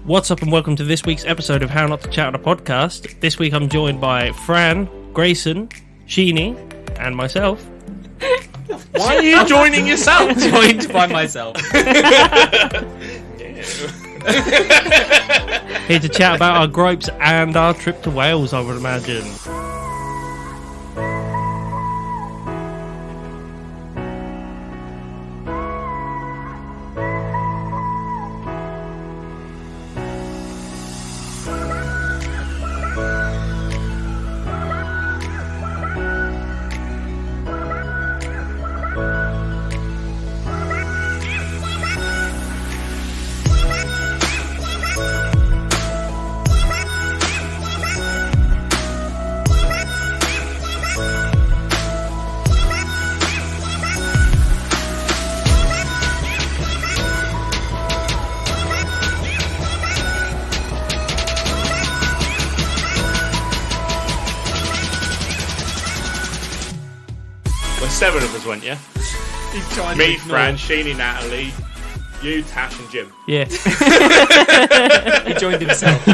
What's up and welcome to this week's episode of How Not to Chat on a Podcast. This week I'm joined by Fran, Grayson, Sheeny, and myself. Why are you joining yourself? Joined by myself. Here to chat about our gripes and our trip to Wales, I would imagine. Seven of us went, yeah? Me, Fran, Sheeny, Natalie, you, Tash, and Jim. Yeah. He joined himself.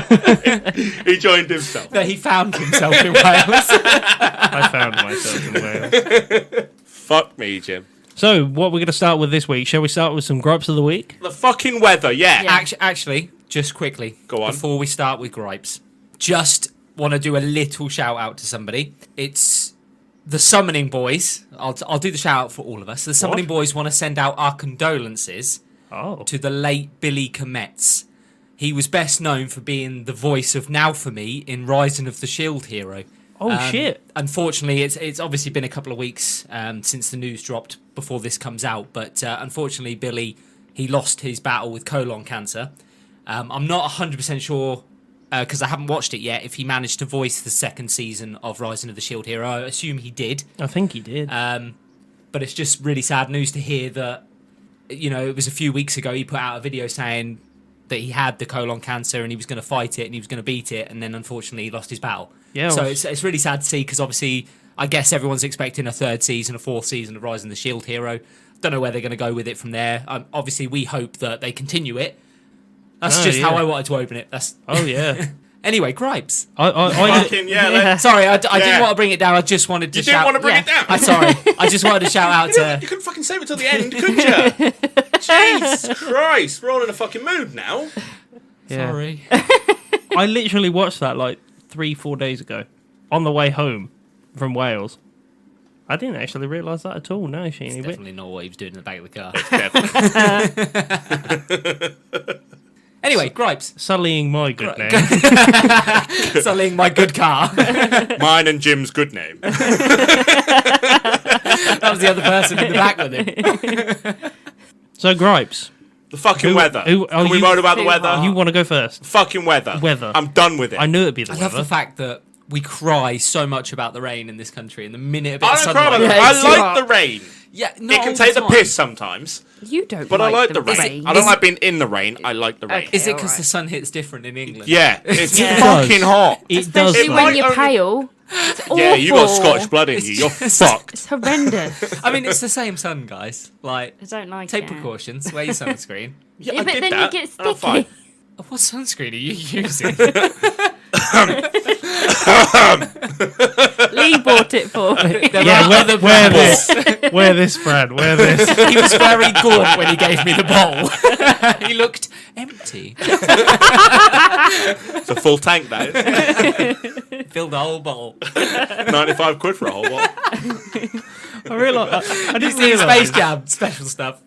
He joined himself. No, he found himself in Wales. I found myself in Wales. Fuck me, Jim. So, what we're going to start with this week? Shall we start with some gripes of the week? The fucking weather, yeah. Actually, just quickly, go on. Before we start with gripes, just want to do a little shout out to somebody. It's the Summoning Boys. I'll do the shout out for all of us. The Summoning Boys want to send out our condolences to the late Billy Kometz. He was best known for being the voice of Now For Me in Rising of the Shield Hero. Oh, shit. Unfortunately, it's obviously been a couple of weeks since the news dropped before this comes out, but unfortunately, Billy, he lost his battle with colon cancer. I'm not 100% sure, because I haven't watched it yet, if he managed to voice the second season of Rising of the Shield Hero. I assume he did. I think he did. But it's just really sad news to hear that, you know, it was a few weeks ago he put out a video saying that he had the colon cancer and he was going to fight it and he was going to beat it, and then unfortunately he lost his battle. Yeah. So it's really sad to see, because obviously I guess everyone's expecting a third season, a fourth season of Rising of the Shield Hero. Don't know where they're going to go with it from there. Obviously we hope that they continue it. That's how I wanted to open it. Oh, yeah. Anyway, gripes. Sorry, I didn't want to bring it down. I just wanted to You didn't want to bring it down? Sorry. I just wanted to shout out to... You couldn't fucking save it till the end, could you? Jesus Christ, we're all in a fucking mood now. Yeah. Sorry. I literally watched that like 3-4 days ago on the way home from Wales. I didn't actually realise that at all. No, Sheeny. It's definitely not what he was doing in the back of the car. Anyway, gripes. Sullying my good name. Sullying my good car. Mine and Jim's good name. That was the other person in the back with him. So, gripes. The fucking weather. Can we moan about the weather? You want to go first? Fucking weather. Weather. I'm done with it. I knew it'd be the weather. I love the fact that we cry so much about the rain in this country, and the minute a bit I of don't sunlight... cry about it. I like the rain. Yeah, It can take the piss sometimes. You don't But like I like the rain. rain. I don't like being in the rain. I like the rain. Okay. Is it because alright. the sun hits different in England? Yeah, it's It fucking does. hot. It does. Especially It when might you're only- pale. It's awful. Yeah, you got Scottish blood in you. You're fucked. It's horrendous. I mean, it's the same sun, guys. Like, I don't like take it. precautions. Wear your sunscreen. Yeah, Yeah, I but did then that. you get and I'm fine. sticky. What sunscreen are you using? Lee bought it for me. Yeah, wear this. Wear this, Fran. Wear this. He was very good when he gave me the bowl. He looked empty. It's a full tank, that is. Filled the whole bowl. 95 quid for a whole lot. I realised. I didn't See realise. Space Jam special stuff.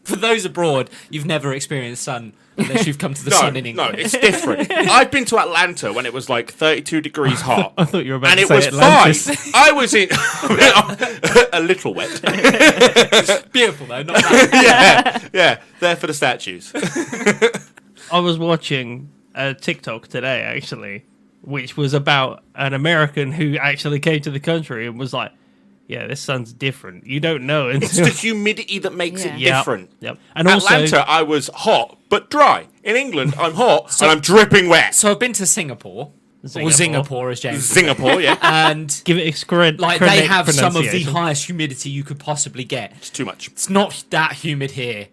For those abroad, you've never experienced sun unless you've come to the sun in England. No, it's different. I've been to Atlanta when it was like 32 degrees hot. I thought you were about And to it say was Atlantis. fine. I was in a little wet. Beautiful though, not that. Yeah, there for the statues. I was watching a TikTok today, actually, which was about an American who actually came to the country and was like, yeah, this sun's different. You don't know It's until... the humidity that makes it different. Yep. And also, Atlanta, I was hot but dry. In England, I'm hot and I'm dripping wet. So I've been to Singapore. Or Singapore, as James. Singapore, yeah. And give it its correct they have some of the pronunciation. highest humidity you could possibly get. It's too much. It's not that humid here.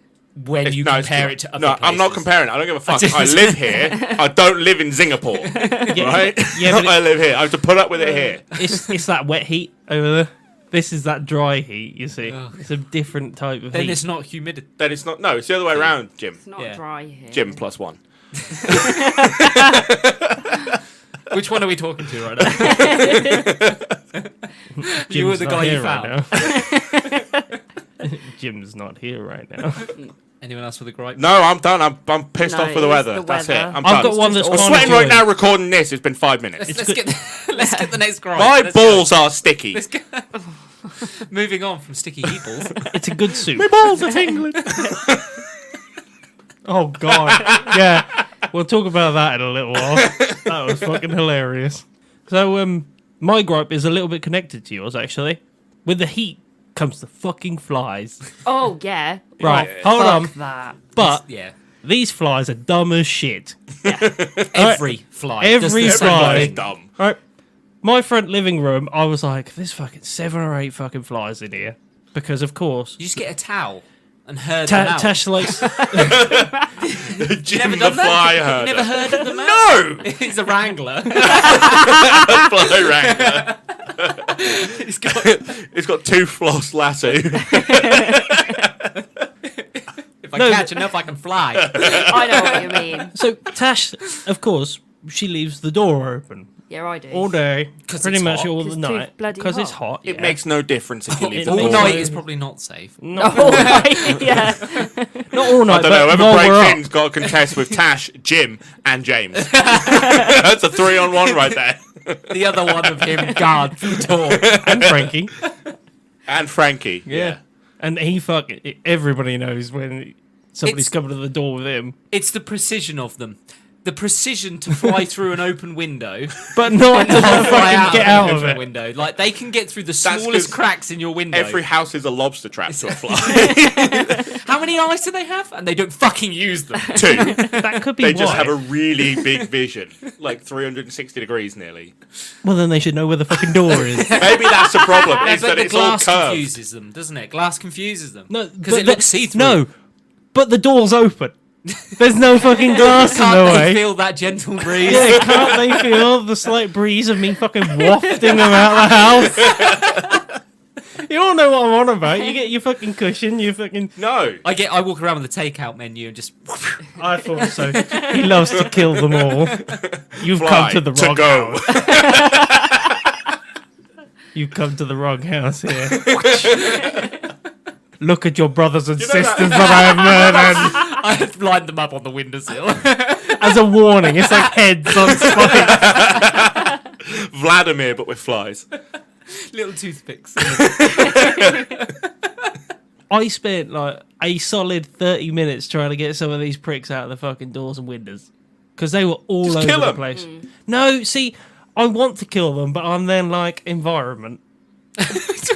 when you compare it to other places. I'm not comparing it. I don't give a fuck. I live here. I don't live in Singapore. Right? Yeah, but I live here. I have to put up with it here. it's that wet heat over there. This is that dry heat, you see. Ugh. It's a different type of Then heat. it's not humidity. Then it's not. No, it's the other way around, Jim. It's not Yeah. dry here. Jim +1. Which one are we talking to right now? You were Jim's the not guy you here found. right now. Jim's not here right now. Anyone else with a gripe? No, I'm done. I'm pissed No, off with the it was weather. the That's it. weather. I'm I've done. got one that's I'm kind sweating of right now recording this. It's been 5 minutes. Let's get the next gripe. My Let's go. balls are sticky. Let's go. Moving on from sticky heat balls. It's a good suit. My balls are tingling. Oh god. Yeah. We'll talk about that in a little while. That was fucking hilarious. So my gripe is a little bit connected to yours actually. With the heat comes the fucking flies. Oh, yeah. Right, Yeah. hold on. Fuck that. But Yeah. these flies are dumb as shit. Every fly. Every does the same fly. Everybody's thing. dumb. Right. My front living room, I was like, there's fucking 7 or 8 fucking flies in here. Because of course You just get a towel and herd them out. Tash likes Jim Never the done fly that? herder. Never heard of them? No! He's a wrangler. Fly wrangler. He's got It's got 2 floss lasso. If I No, catch enough, I can fly. I know what you mean. So Tash, of course, she leaves the door open Yeah, I do. all day, 'Cause pretty it's much hot. all 'Cause the it's too night, bloody because it's hot. hot. It yeah. makes no difference if you leave the All door. night Also- is probably not safe. Not, All right, yeah. not all night, I don't know. but Whoever while we're breaks up. in's got to contest with Tash, Jim, and James. That's a 3-on-1 right there. The other one of him guards the door. And Frankie. And Frankie. Yeah. And he fucking everybody knows when somebody's It's- coming to the door with him, It's the precision of them. The precision to fly through an open window but not to and fly fucking get an out of open it. window. Like they can get through the 'cause smallest cracks in your window. Every house is a lobster trap to a fly. How many eyes do they have? And they don't fucking use them. 2. That could be They why. just have a really big vision, like 360 degrees nearly. Well, then they should know where the fucking door is. Maybe that's the problem, Yeah, is but that the it's all glass curved. confuses them, doesn't it? Glass confuses them. No, because but it looks see-through. No, but the door's open. There's no fucking glass in Can't the they way. feel that gentle breeze? Yeah, can't they feel the slight breeze of me fucking wafting them out the house? You all know what I'm on about. You get your fucking cushion, you fucking... No. I walk around with the takeout menu and just I thought so. He loves to kill them all. You've Fly come to the to wrong go. house. You've come to the wrong house here. Look at your brothers and know sisters that I have murdered. I have lined them up on the windowsill. As a warning, it's like heads on spikes. Vladimir, but with flies. Little toothpicks. I spent like a solid 30 minutes trying to get some of these pricks out of the fucking doors and windows. Because they were all Just over kill the 'em. place. No, see, I want to kill them, but I'm then like, environment.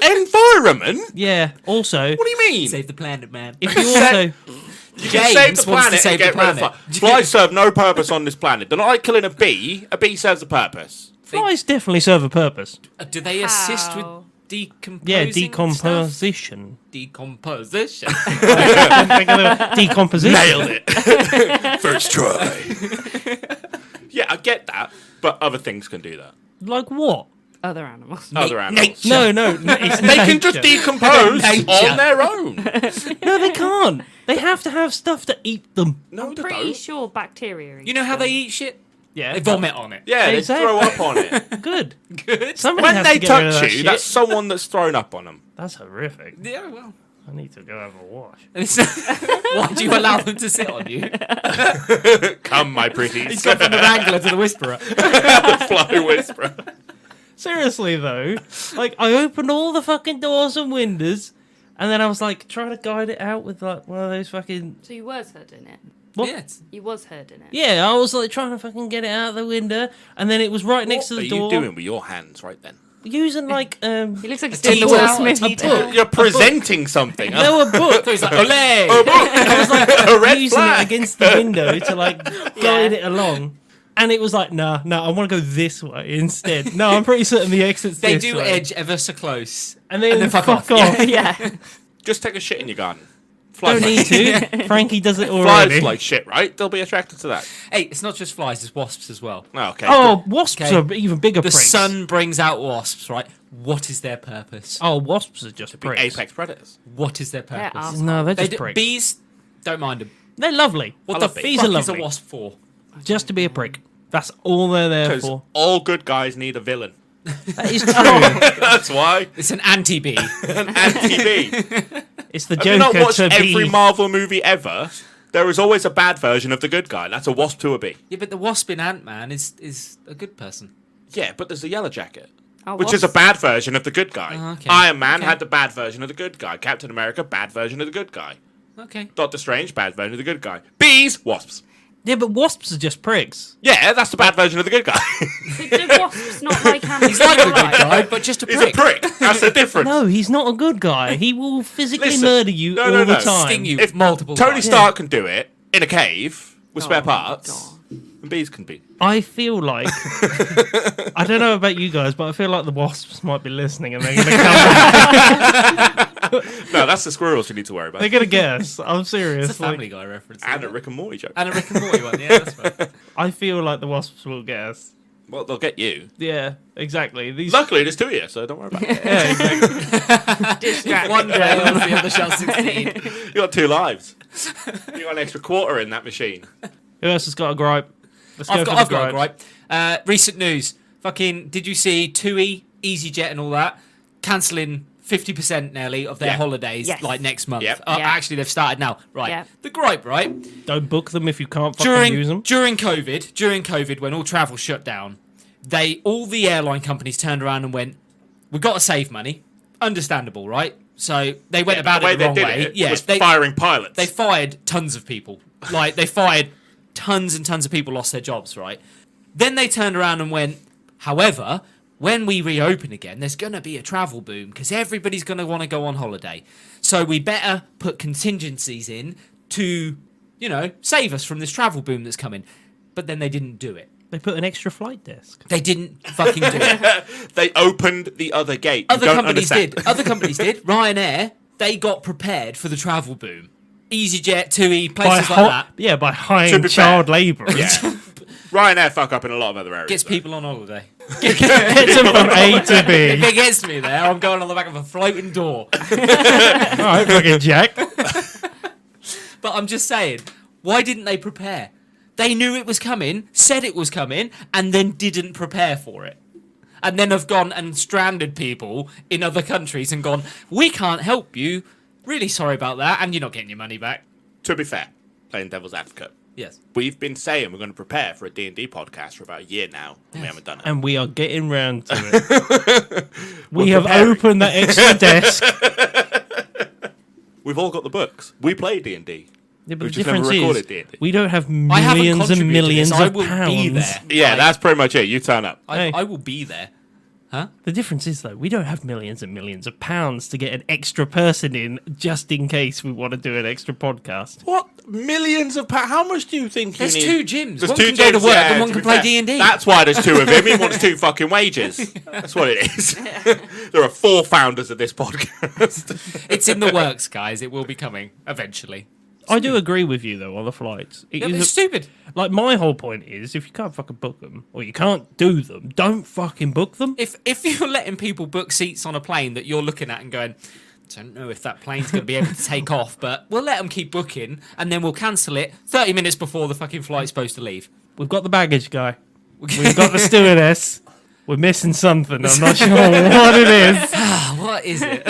Environment? Yeah, also, What do you mean? Save the planet, man. if you also... You can save the James wants to planet save and get the rid of planet. flies. Flies serve no purpose on this planet. They're not like killing a bee. A bee serves a purpose. Flies definitely serve a purpose. Do they assist with How? decomposing? Yeah, stuff? decomposition. Decomposition. Decomposition. Nailed it. First try. Yeah, I get that. But other things can do that. Like what? Other animals. Other animals. No, it's They can just nature. decompose Nature. on their own. No, they can't. They have to have stuff to eat them. No, I'm they pretty don't. sure bacteria. You know how they eat shit? Yeah, They vomit on it. Yeah, Exactly. they throw up on it. Good. Good. Somebody When has they to get rid of touch that you, shit. that's someone that's thrown up on them. That's horrific. Yeah, well. I need to go have a wash. Why do you allow them to sit on you? Come, my He's pretties. gone from the wrangler to the whisperer. Fly whisperer. Seriously though, like I opened all the fucking doors and windows, and then I was like trying to guide it out with like one of those fucking So you was herding it. What? Yes. You was herding it. yeah. I was like trying to fucking get it out of the window, and then it was right next to What the are door. you doing with your hands right then? Using like He looks like he's doing the tea Will towel, Smith. a tea thing. towel. You're presenting something. no a book. So he's like, ole! I was like A red using flag. it against the window to like guide Yeah. it along. And it was like, nah, I want to go this way instead. No, I'm pretty certain the exit's They this do way. edge ever so close. And then, fuck fuck off. off. Yeah. Just take a shit in your garden. Don't need to. Frankie does it Flies already. like shit, right? They'll be attracted to that. Hey, it's not just flies, it's wasps as well. Oh, okay. Oh, wasps Okay. are even bigger The pricks. sun brings out wasps, right? What is their purpose? Oh, wasps are just Be pricks. apex predators. What is their They're purpose? assholes. No, they're They just d- pricks. bees, don't mind them. They're lovely. What I the love bees. Bees fuck are is a lovely. wasp for? Just to be a prick. That's all they're there Because for. all good guys need a villain. That is true. That's why. It's an anti-bee. An anti-bee. It's the Have you not Joker watched to every be. Marvel movie ever? There is always a bad version of the good guy. That's a wasp to a bee. Yeah, but the wasp in Ant-Man is a good person. Yeah, but there's a yellow jacket. Oh, Which is a bad version of the good guy. Oh, okay. Iron Man Okay. had the bad version of the good guy. Captain America, bad version of the good guy. Okay. Doctor Strange, bad version of the good guy. Bees, wasps. Yeah, but wasps are just pricks. Yeah, that's the bad version of the good guy. The wasps not like animals. He's like a good guy, but just a He's a prick. prick. That's the difference. No, he's not a good guy. He will physically Listen, murder you no, all no, the no. time. Sting you If multiple Tony times. Stark can do it in a cave with spare Oh my parts, and bees can be. I feel like I don't know about you guys, but I feel like the wasps might be listening and they're gonna come. No, that's the squirrels you need to worry about. They're gonna guess. I'm serious. It's a like, Family Guy reference. And isn't a it? Rick and Morty joke. And a Rick and Morty one, yeah, that's right. I feel like the wasps will guess. Well, they'll get you. Yeah, exactly. These. Luckily, there's two of you, so don't worry about it. Yeah, exactly. Distracted. One fails, the other shall succeed. You got 2 lives. You got an extra quarter in that machine. Who else has got a gripe? Let's go I've for got, the I've got a gripes. gripe. Recent news. Fucking, did you see TUI, EasyJet and all that cancelling 50% nearly of their Yeah. holidays Yes. like next month? Yep. Yeah. Actually, they've started now. Right. Yeah. The gripe, right? Don't book them if you can't fucking use them. During COVID, when all travel shut down, all the airline companies turned around and went, "We've got to save money." Understandable, right? So they went about the way it the they wrong did way. it Yeah, was firing pilots. they fired tons of people. Like, they fired tons and tons of people, lost their jobs, right? Then they turned around and went, however, when we reopen again, there's going to be a travel boom because everybody's going to want to go on holiday. So we better put contingencies in to, save us from this travel boom that's coming. But then they didn't do it. They put an extra flight desk. They didn't fucking do it. They opened the other gate. You Other don't companies understand. did. Other companies did. Ryanair, they got prepared for the travel boom. EasyJet, TUI, places like that. Yeah, by To hiring be child fair. labourers. Yeah. Ryanair fuck up in a lot of other areas. Gets though. people on holiday. Gets them from A to If B. it gets me there, I'm going on the back of a floating door. All right, fucking Jack. But I'm just saying, why didn't they prepare? They knew it was coming, said it was coming, and then didn't prepare for it. And then have gone and stranded people in other countries and gone, we can't help you. Really sorry about that, and you're not getting your money back. To be fair, playing devil's advocate, Yes. we've been saying we're going to prepare for a D&D podcast for about a year now, and we haven't done it. And we are getting round to it. We have preparing. opened that extra desk. We've all got the books. We play D&D. Yeah, but We've the just never difference recorded is, D&D. we don't have I haven't millions and contributed to millions this. I of will pounds. be there. Yeah, Like, that's pretty much it. You turn up. Hey. I will be there. The difference is, though, we don't have millions and millions of pounds to get an extra person in just in case we want to do an extra podcast. What? Millions of pounds? How much do you think There's you two need? gyms. There's One two can go to gyms, work yeah, and one to can be play fair. D&D. That's why there's two of him. He wants 2 fucking wages. That's what it is. There are 4 founders of this podcast. It's in the works, guys. It will be coming eventually. I do agree with you, though, on the flights. It Yeah, is but it's stupid. like, my whole point is, if you can't fucking book them, or you can't do them, don't fucking book them. If you're letting people book seats on a plane that you're looking at and going, I don't know if that plane's going to be able to take off, but we'll let them keep booking and then we'll cancel it 30 minutes before the fucking flight's supposed to leave. We've got the baggage guy. We've got the stewardess. We're missing something. I'm not sure what it is. What is it?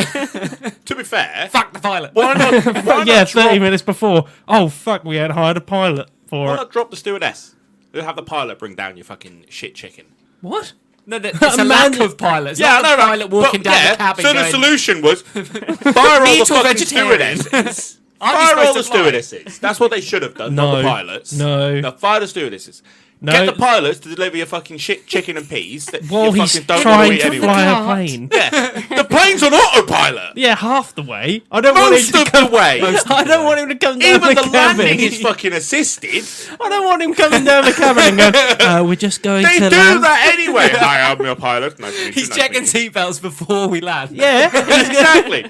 To be fair, Fuck the pilot. why not? Why Yeah, not 30 drop, minutes before. Oh, fuck, we had hired a pilot for why it. not drop the stewardess? We'll have the pilot bring down your fucking shit chicken. What? No, it's a lack of pilots. Yeah, not I the know, pilot walking but, down the cabin so going, the solution was fire all Me the to a fucking vegetarian. stewardesses. Aren't you Fire all supposed the to fly? stewardesses. That's what they should have done, not the No. pilots. No. Fire the stewardesses. No. Get the pilots to deliver your fucking shit chicken and peas that While you he's fucking don't want trying to eat to anyway. fly a Can't. plane. Yeah, the plane's on autopilot. Yeah, half the way. I don't want Most him of to come. the way. I don't want him to come down Even the the cabin. landing is fucking assisted. I don't want him coming down the cabin and going, we're just going They to do land. that anyway. Hi, I'm your pilot. Nice to meet you, He's nice to checking meet you. seatbelts before we land. Yeah. Exactly.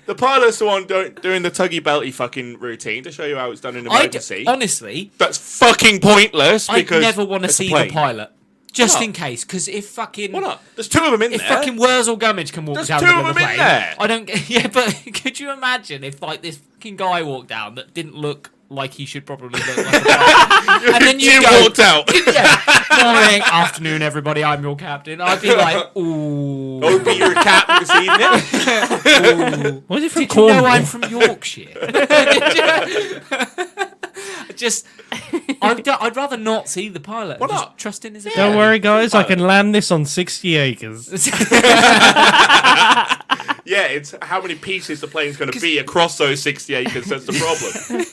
The pilot's the one doing the tuggy belty fucking routine to show you how it's done in emergency. Honestly, that's fucking pointless. I because never want to it's a see plane. the pilot. Just Why in case, because if fucking... Why not? There's two of them in If there. fucking Wurzel Gummidge can walk There's down two the of middle of the them in plane, there. I don't... Yeah, but could you imagine if, like, this fucking guy walked down that didn't look like he should probably look like a pilot, and then you Jim go... walked out. Yeah, morning, afternoon, everybody, I'm your captain. I'd be like, ooh... I'll be your captain this evening. ooh. Was he from Did you know Cornwall? I'm from Yorkshire? Just... I'd rather not see the pilot. Why and just not? trust in his Don't ability. worry, guys. I can land this on 60 acres. Yeah, it's how many pieces the plane's going to be across those 60 acres. That's the problem.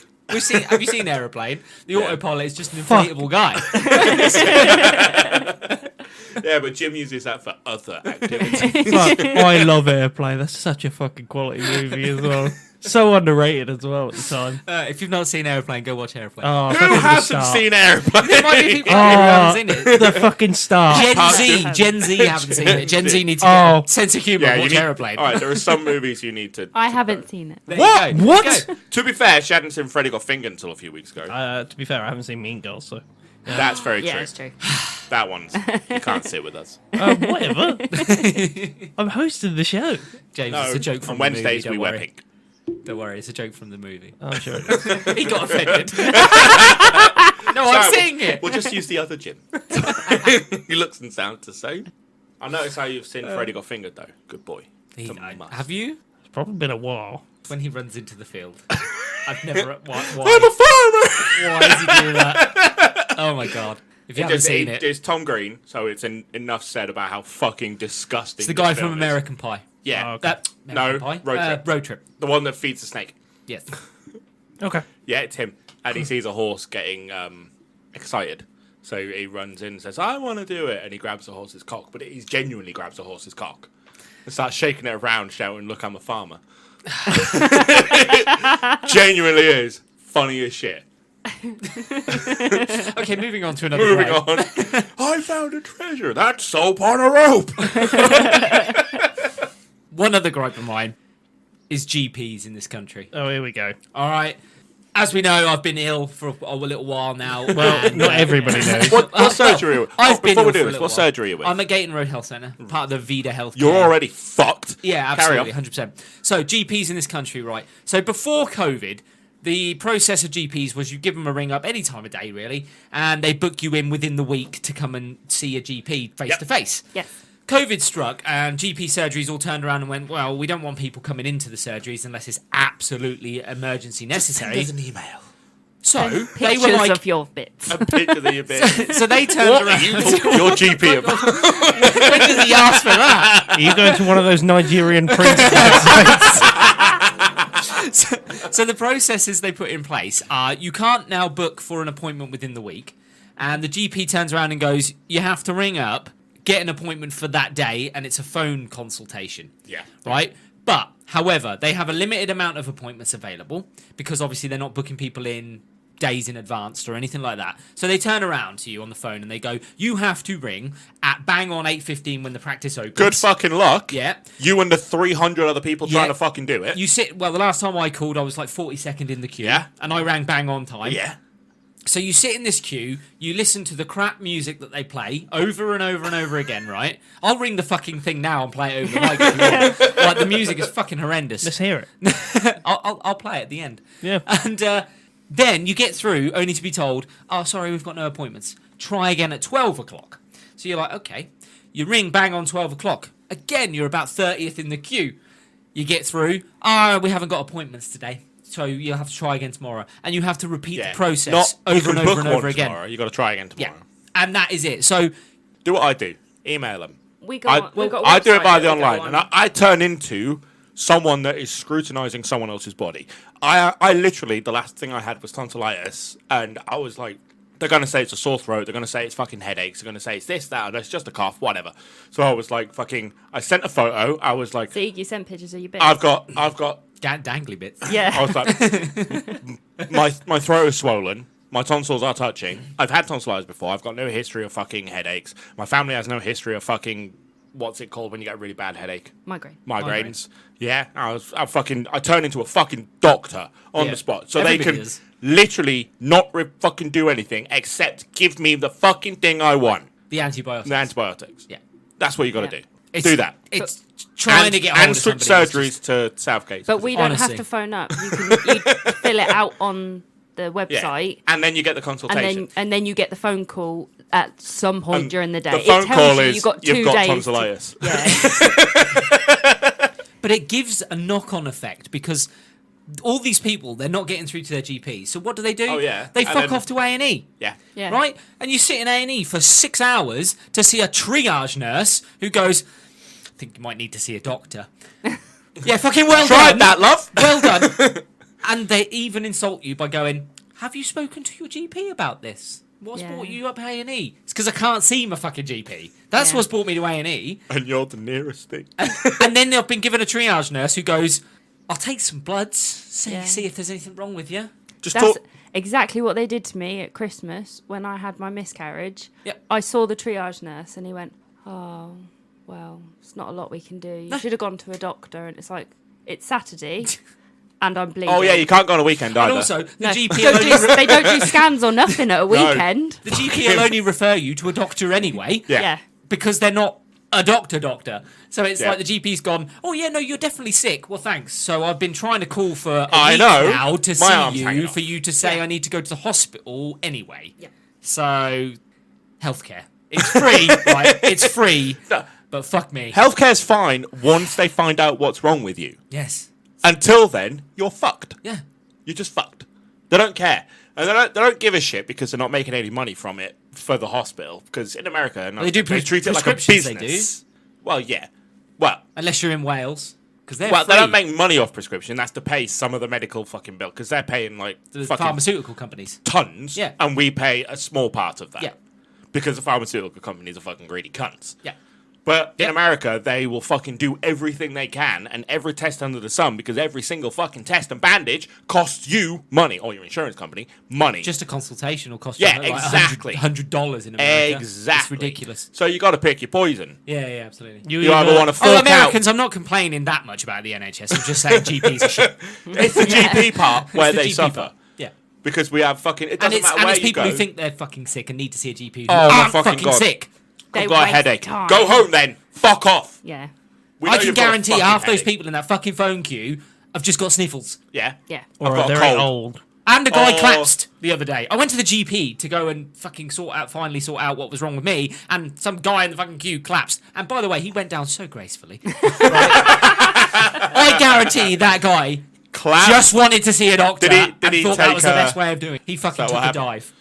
Have you seen Aeroplane? The autopilot is just an Fuck. inflatable guy. Yeah, but Jim uses that for other activities. Fuck, I love Airplane. That's such a fucking quality movie as well. So underrated as well at the time. If you've not seen Aeroplane, go watch Aeroplane. Oh, Who fucking the hasn't start. seen Airplane? There might be people Oh, out there who haven't seen it. the fucking start. Gen Z haven't seen it. Gen Z needs to Oh. get a sense of humour Yeah, and you watch need, Aeroplane. all right, there are some movies you need to. I haven't seen it. There What? you go. What? There you go. To be fair, she hadn't seen Freddy Got Fingered until a few weeks ago. To be fair, I haven't seen Mean Girls, so. That's very Yeah, true. it's true. That one's you can't sit with us. Whatever. I'm hosting the show. James, No, it's a joke from on the Wednesdays movie. we wear Don't worry. pink. Don't worry, it's a joke from the movie. I'm sure it is. He got offended. No, I'm Sorry, seeing it. We'll just use the other Jim. He looks and sounds the same. I notice how you've seen Freddy Got Fingered though. Good boy. It's a must. Have you? It's probably been a while. When he runs into the field. I've never... Why I'm a farmer. does he do that? Oh my god. If you haven't seen it... It's Tom Green, so it's enough said about how fucking disgusting. It's the this guy film from is. American Pie. Yeah, Oh, okay. That American Pie? Road Trip. Road Trip. the one that feeds the snake. Yes. Okay. Yeah, it's him. And he sees a horse getting excited. So he runs in and says, I want to do it. And he grabs the horse's cock. But he genuinely grabs the horse's cock. And starts shaking it around, shouting, look, I'm a farmer. Genuinely is. Funny as shit. Okay, moving on to another Moving gripe. on. I found a treasure. That's soap on a rope. One other gripe of mine is GPs in this country. Oh, here we go. All right. As we know, I've been ill for a little while now. Well, and, not everybody knows. What surgery are you I've been Before we ill do for a this, little what while. surgery are you with? I'm at Gayton Road Health Centre, part of the Vida Health. You're already fucked. Yeah, Carry absolutely, on. 100%. So GPs in this country, right? So before COVID, the process of GPs was you give them a ring up any time of day, really, and they book you in within the week to come and see a GP face to face. Yes. COVID struck and GP surgeries all turned around and went, well, we don't want people coming into the surgeries unless it's absolutely emergency necessary. Send us an email. So they Pictures were like, of your bits. A picture that you've been. so they turned What around. are you talking to your GP about? When does he ask for that? Are you going to one of those Nigerian prince websites? So the processes they put in place are you can't now book for an appointment within the week, and the GP turns around and goes, you have to ring up, get an appointment for that day, and it's a phone consultation. Yeah. Right? But, however, they have a limited amount of appointments available because obviously they're not booking people in days in advance or anything like that. So they turn around to you on the phone and they go, you have to ring at bang on 8:15 when the practice opens. Good fucking luck. Yeah. You and the 300 other people trying Yeah. to fucking do it. You sit, well, the last time I called, I was like 42nd in the queue. Yeah. And I rang bang on time. Yeah. So you sit in this queue, you listen to the crap music that they play over and over and over again, right? I'll ring the fucking thing now and play it over the mic if you want. Like, the music is fucking horrendous. Let's hear it. I'll play it at the end. Yeah. And then you get through only to be told, oh, sorry, we've got no appointments. Try again at 12 o'clock. So you're like, okay. You ring bang on 12 o'clock. Again, you're about 30th in the queue. You get through, we haven't got appointments today. So you'll have to try again tomorrow. And you have to repeat the process Not, you over can and over book and one over again. tomorrow. You got to try again Yeah. tomorrow. And that is it. So Do what I do. Email them. We've got a I do it website by that the we go online, on. and I turn into someone that is scrutinizing someone else's body. I literally, the last thing I had was tonsillitis, and I was like, they're going to say it's a sore throat, they're going to say it's fucking headaches, they're going to say it's this, that, and it's just a cough, whatever. So I was like, I sent a photo, I was like, See, you sent pictures of your bits. I've got, dangly bits. I Yeah. was like, my throat is swollen. My tonsils are touching. I've had tonsillitis before. I've got no history of fucking headaches. My family has no history of fucking what's it called when you get a really bad headache? Migraine. Migraines. Yeah, I turn into a fucking doctor on the spot, so Everybody they can is. literally not fucking do anything except give me the fucking thing I want, The antibiotics. the antibiotics. Yeah. That's what you got to Yeah. do. Do that. It's trying to get hold and of switch somebody. surgeries to Southgate. But we don't Honestly. have to phone up. You fill it out on the website, and then you get the and consultation. then you get the phone call at some point And during the day. The phone it tells call you is you've got 2 you've got days. tonsillitis. Yeah. But it gives a knock-on effect because all these people, they're not getting through to their GP. So what do? Oh, yeah. They And fuck then- off to A&E. Yeah. Yeah. Right? And you sit in A&E for 6 hours to see a triage nurse who goes, I think you might need to see a doctor. Yeah, fucking well Tried done. that, love. Well done. And they even insult you by going, have you spoken to your GP about this? What's Yeah. brought you up A&E? It's because I can't see my fucking GP. That's Yeah. what's brought me to A&E. And you're the nearest thing. And then they've been given a triage nurse who goes, I'll take some bloods, see Yeah. if there's anything wrong with you. Just That's talk. exactly what they did to me at Christmas when I had my miscarriage. Yep. I saw the triage nurse and he went, "Oh, well, it's not a lot we can do. You should have gone to a doctor." And it's like, it's Saturday and I'm bleeding. Oh yeah, you can't go on a weekend either. And also, the No, GP don't will only, they don't do scans or nothing at a weekend. the GP will only refer you to a doctor anyway. Yeah. Yeah. Because they're not a doctor. So it's Yeah. like the GP's gone, oh yeah, no, you're definitely sick. Well, thanks. So I've been trying to call for a I week know. now to My arm's see hanging you, off. for you to say Yeah. I need to go to the hospital anyway. Yeah. So, healthcare. It's free, right? It's free. But fuck me. Healthcare's fine once they find out what's wrong with you. Yes. Until then, you're fucked. Yeah. You're just fucked. They don't care. And they don't give a shit because they're not making any money from it for the hospital. Because in America, They do treat it like a prescriptions, they business. Well, yeah. Well, Unless you're in Wales. Because they're they free. don't make money off prescription. That's to pay some of the medical fucking bill. Because they're paying like The fucking pharmaceutical companies. tons. Yeah. And we pay a small part of that. Yeah. Because the pharmaceutical companies are fucking greedy cunts. Yeah. But in Yep. America, they will fucking do everything they can and every test under the sun because every single fucking test and bandage costs you money, or your insurance company money. Just a consultation will cost Yeah, you like exactly. $100 in America. exactly. It's ridiculous. So you got to pick your poison. Yeah, absolutely. You either want to Oh, fork out. Americans, I'm not complaining that much about the NHS. I'm just saying GPs are shit. It's the GP part where It's the they GP suffer. part. Yeah. Because we have fucking. It And doesn't it's, matter where you people go. who think they're fucking sick and need to see a GP who Oh, my aren't fucking fucking God. sick. They I've got a waste headache. time. Go home then. Fuck off. Yeah. We know I can you've got a guarantee fucking half those headache. people in that fucking phone queue have just got sniffles. Yeah. Yeah. I've Or got a they're cold. old. And a guy Oh. collapsed the other day. I went to the GP to go and fucking finally sort out what was wrong with me, and some guy in the fucking queue collapsed. And by the way, he went down so gracefully. I guarantee that guy Clap. just wanted to see a doctor Did he and thought that take was the a- best way of doing it. He fucking that took what a happened? dive.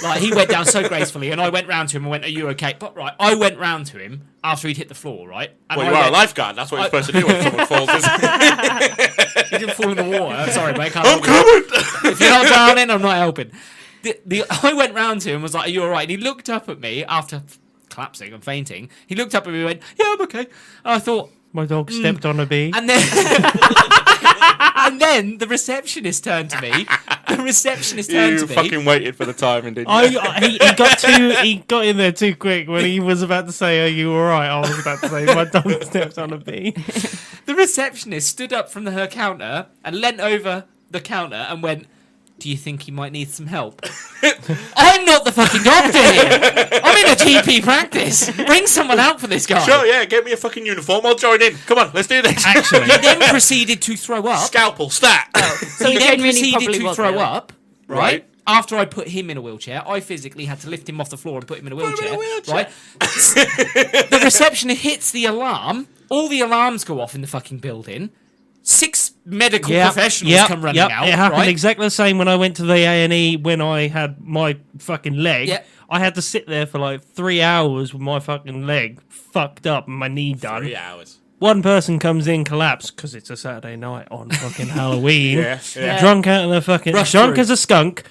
Like, he went down so gracefully, and I went round to him and went, "Are you okay?" But right, I went round to him after he'd hit the floor, right? And Well, I you are a went- lifeguard. That's what you're supposed to do when someone falls. Isn't it? He didn't fall in the water. I'm sorry, mate. Can't I'm help you. coming. If you're not drowning, I'm not helping. I went round to him and was like, "Are you all right?" And he looked up at me after collapsing and fainting. He looked up at me and went, "Yeah, I'm okay." And I thought, My dog stepped on a bee. and then, and then the receptionist turned to me. The receptionist turned You to me. fucking waited for the timing, didn't you? He got in there too quick when he was about to say, "Are you all right?" I was about to say, "My dog stepped on a bee." The receptionist stood up from her counter and leant over the counter and went, "Do you think he might need some help?" I'm not the fucking doctor here. I'm in a GP practice. Bring someone out for this guy. Sure, yeah, get me a fucking uniform. I'll join in. Come on, let's do this. Actually, He then proceeded to throw up. Scalpel, stat. So He then genuinely proceeded probably to was throw really. up, right? Right. After I put him in a wheelchair, I physically had to lift him off the floor and put him in a wheelchair, wheelchair. right? The receptionist hits the alarm. All the alarms go off in the fucking building. 6 medical professionals come running out. It happened right? exactly the same when I went to the A&E when I had my fucking leg. Yeah. I had to sit there for like 3 hours with my fucking leg fucked up and my knee done. 3 hours. One person comes in, collapsed because it's a Saturday night on fucking Halloween. Yeah. Drunk out of the fucking Rush drunk through. as a skunk.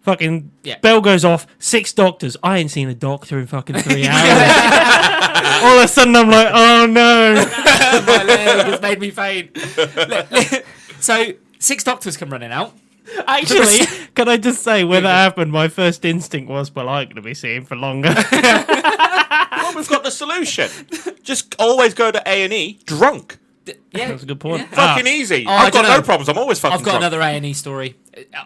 Fucking Yeah. bell goes off. 6 doctors. I ain't seen a doctor in fucking 3 hours. All of a sudden, I'm like, oh no. My leg has made me faint. So 6 doctors come running out. Actually, can I just say when that happened, my first instinct was, well, I'm going to be seeing for longer. we've got the solution. Just always go to A&E drunk. Yeah, That's a good point. Fucking easy. I I've got don't no know. problems. I'm always fucking I've got drunk. another A&E story.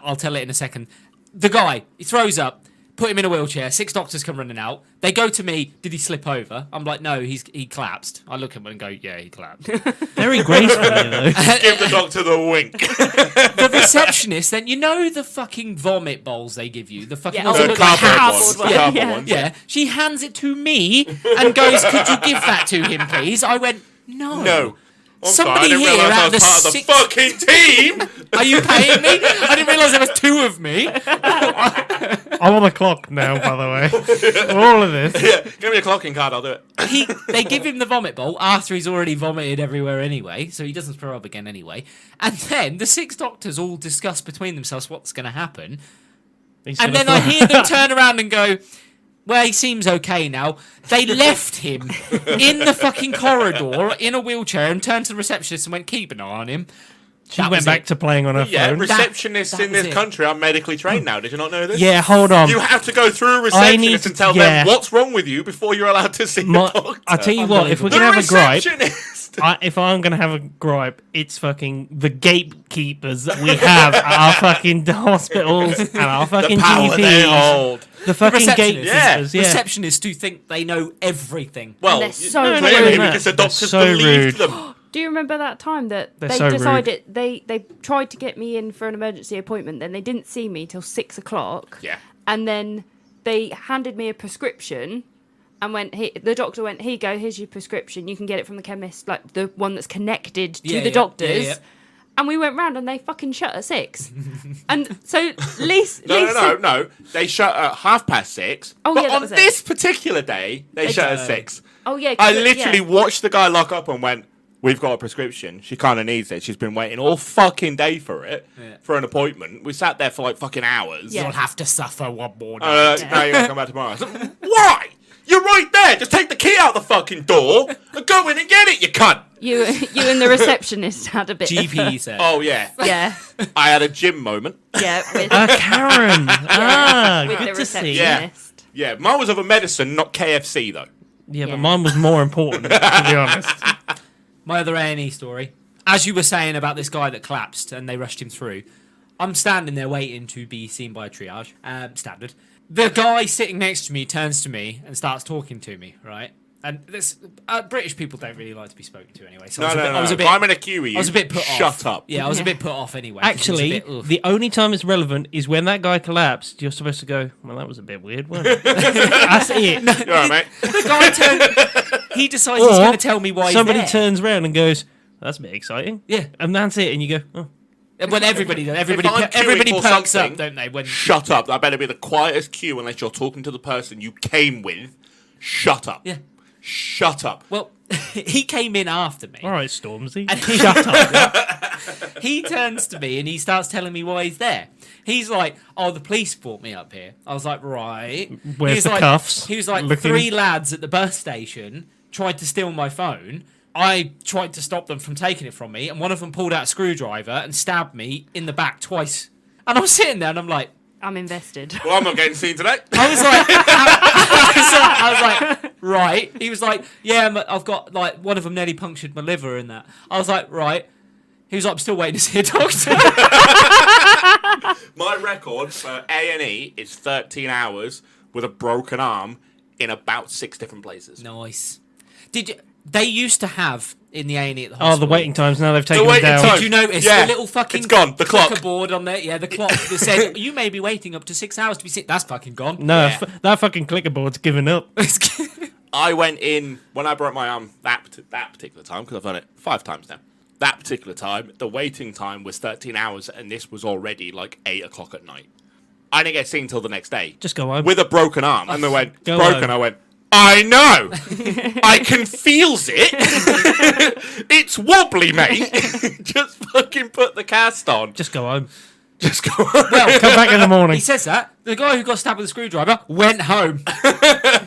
I'll tell it in a second. The guy, he throws up, put him in a wheelchair. 6 doctors come running out. They go to me. Did he slip over? I'm like, no, he collapsed. I look at him and go, yeah, he collapsed. Very gracefully, though. Give the doctor the wink. The receptionist, then, you know the fucking vomit bowls they give you? The fucking Yeah, ones oh, that The look like cardboard hats? ones. The Yeah. cardboard Yeah. ones. Yeah, she hands it to me and goes, could you give that to him, please? I went, no. No. I'm Somebody sorry, I didn't here realise out I of was the part of the 6 fucking team. Are you paying me? I didn't realise there was 2 of me. I'm on the clock now, by the way. All of this. Yeah, give me a clocking card. I'll do it. They give him the vomit bowl after he's already vomited everywhere anyway, so he doesn't throw up again anyway. And then the 6 doctors all discuss between themselves what's going to happen. He's And gonna then I throw- hear them turn around and go, well, he seems okay now. They left him in the fucking corridor in a wheelchair and turned to the receptionist and went, keep an eye on him. She That went was back it. to playing on her Yeah, phone. receptionists that in was this it. country are medically trained now. Did you not know this? Yeah, hold on. You have to go through a I receptionist need and tell yeah. them what's wrong with you before you're allowed to see a doctor. I tell you what, if we're the gonna have a gripe, receptionist. if I'm gonna have a gripe, it's fucking the gatekeepers that we have at our fucking hospitals and our the fucking power they GPs. hold. The fucking receptionists. gatekeepers, yeah. Receptionists do think they know everything. Well, they're so No, no, clearly no, no. because the They're doctors so believed rude. them. Do you remember that time that They're they so rude. decided they tried to get me in for an emergency appointment, then they didn't see me till 6 o'clock. Yeah. And then they handed me a prescription and the doctor went, here you go, here's your prescription. You can get it from the chemist, like the one that's connected to Yeah, the yeah, doctors. yeah. And we went round and they fucking shut at 6. And so Lisa... No. They shut at 6:30. Oh, but yeah, that on was it. this particular day, they shut at don't. 6. Oh, yeah. I 'cause literally yeah. watched the guy lock up and went, we've got a prescription. She kind of needs it. She's been waiting all fucking day for it, for an appointment. We sat there for like fucking hours. Yeah. You'll have to suffer one more night. Now you're going to come back tomorrow. I said, why? You're right there. Just take the key out the fucking door and go in and get it, you cunt. You and the receptionist had a bit GP said. Oh, yeah. Yeah. I had a gym moment. Yeah. With, Karen. with the Good to see. receptionist. Yeah, mine was of a medicine, not KFC, though. Yeah, Yeah. but mine was more important, to be honest. My other A&E story. As you were saying about this guy that collapsed and they rushed him through, I'm standing there waiting to be seen by a triage. Standard. The guy sitting next to me turns to me and starts talking to me, right? And this British people don't really like to be spoken to anyway. So I was a bit. If I'm in a queue with you, I was a bit put off. shut up. Yeah, I was a bit put off anyway. 'cause it was a Actually, bit, ugh. the only time it's relevant is when that guy collapsed. You're supposed to go, well, that was a bit weird, wasn't it? That's it. You all right, mate? the guy turned. He decides he's Or going to tell me why somebody he's there. turns around and goes, that's a bit exciting. Yeah. And that's it. And you go, oh. When everybody does. Everybody, If I'm everybody queuing for perks something, up, don't they? When Shut up. That better be the quietest queue unless you're talking to the person you came with. Shut up. Yeah. Shut up. Well, he came in after me. All right, Stormzy. And he, Shut up. he turns to me and he starts telling me why he's there. He's like, "Oh, the police brought me up here." I was like, "Right." Where's He's the like, cuffs? He was like, Looking- 3 lads at the bus station tried to steal my phone. I tried to stop them from taking it from me, and one of them pulled out a screwdriver and stabbed me in the back twice. And I'm sitting there and I'm like, I'm invested. Well, I'm not getting seen today. I was like, I was like, right. He was like, yeah, I've got like one of them nearly punctured my liver and that. I was like, right. He was like, I'm still waiting to see a doctor. My record for A&E is 13 hours with a broken arm in about 6 different places. Nice. Did you? They used to have in the A&E at the Oh, hospital. the waiting times. Now they've taken them waiting down. time. Did you notice Yeah, the little fucking it's gone, the clock. clicker board on there? Yeah, the clock that said you may be waiting up to 6 hours to be sick. That's fucking gone. No, Yeah. that fucking clicker board's given up. I went in when I broke my arm that particular time, because I've done it 5 times now. That particular time, the waiting time was 13 hours, and this was already like 8 o'clock at night. I didn't get seen till the next day. Just go home. With a broken arm. And they went, Go broken. home. I went, I know. I can feels it. It's wobbly, mate. Just fucking put the cast on. Just go home. Just go. Well, Come back in the morning. he says that. The guy who got stabbed with a screwdriver went home.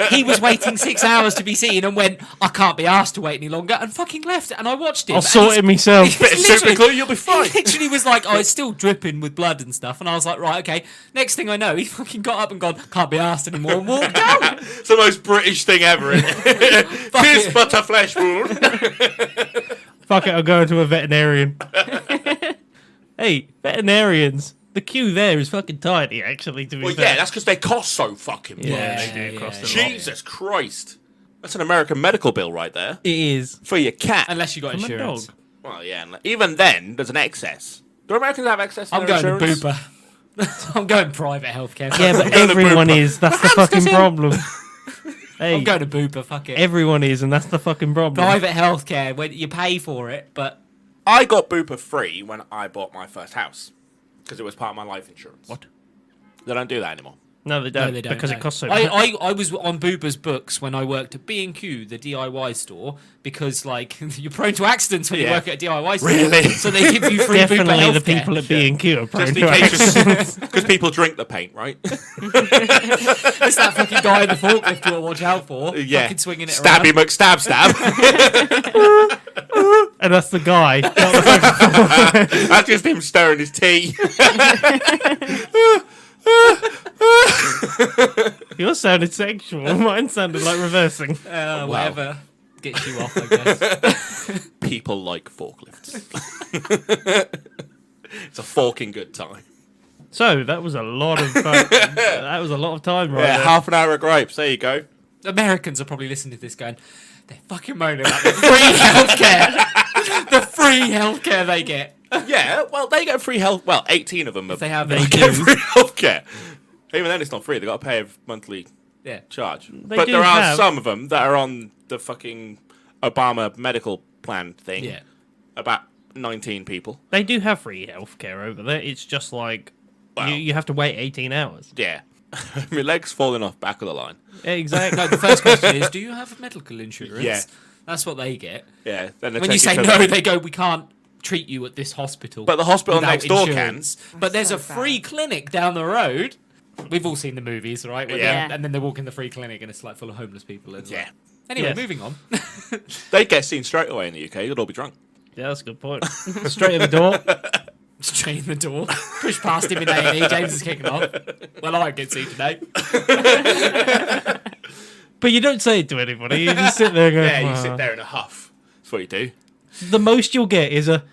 He was waiting 6 hours to be seen and went, I can't be asked to wait any longer, and fucking left. And I watched him. I'll and sort it myself. Bit of super glue, you'll be fine. He literally was like, oh, it's still dripping with blood and stuff. And I was like, right, okay. Next thing I know, he fucking got up and gone, can't be asked anymore, and walked out. It's the most British thing ever, isn't it? Tis but a flesh wound. Fuck it, I'll go into a veterinarian. Hey, veterinarians. The queue there is fucking tiny, actually, to be Well, fair. yeah, that's because they cost so fucking much. Yeah, they do cost a lot. Jesus Christ. That's an American medical bill right there. It is. For your cat. Unless you got I'm a insurance. dog. Well, yeah, and even then, there's an excess. Do Americans have excess in I'm their going to insurance? Booper. I'm going private healthcare. Yeah, but Go to everyone Booper. is. That's the fucking problem. Hey, I'm going to Booper, fuck it. everyone is, and that's the fucking problem. Private healthcare, when you pay for it, but I got Booper free when I bought my first house. Because it was part of my life insurance. What? They don't do that anymore. No, they don't. no, they don't. Because no. it costs so much. I was on Booper's books when I worked at B&Q, the DIY store, because like you're prone to accidents when you Yeah. work at a DIY store. Really? So they give you free Booper Definitely the healthcare. people at B&Q are prone Just to in case, accidents. because people drink the paint, right? It's that fucking guy in the forklift you watch out for. Yeah. Fucking swinging it Stabby around. McStab stab. And that's the guy. not the fucking- That's just him stirring his tea. Yours sounded sexual. Mine sounded like reversing. Whatever gets you off, I guess. People like forklifts. It's a forking good time. So that was a lot of that was a lot of time, right? Yeah, there. half an hour of grapes. There you go. Americans are probably listening to this going, they're fucking moaning about the free healthcare. The free healthcare they get. Yeah, well, they get free health. Well, 18 of them If they have They any get do. free healthcare. Even then, it's not free. They got to pay a monthly Yeah. charge. They But do there are have- some of them that are on the fucking Obama medical plan thing. Yeah. About 19 people. They do have free healthcare over there. It's just like Wow. you have to wait 18 hours. Yeah. My leg's falling off back of the line. Exactly. No, the first question is, do you have medical insurance? Yeah. That's what they get. Yeah. Then they When take you say to no, the- they go, we can't treat you at this hospital. But the hospital without next door insurance." can. But there's so a free clinic down the road. We've all seen the movies, right? Where Yeah. and then they walk in the free clinic and it's like full of homeless people. And Yeah. like- Anyway, Yes. moving on. They get seen straight away in the UK. They'll all be drunk. Yeah, that's a good point. Straight in the door. Straight in the door. Push past him in A&E. James is kicking off. Well, I can see today. But you don't say it to anybody. You just sit there and go, Yeah, you "Ah." sit there in a huff. That's what you do. The most you'll get is a,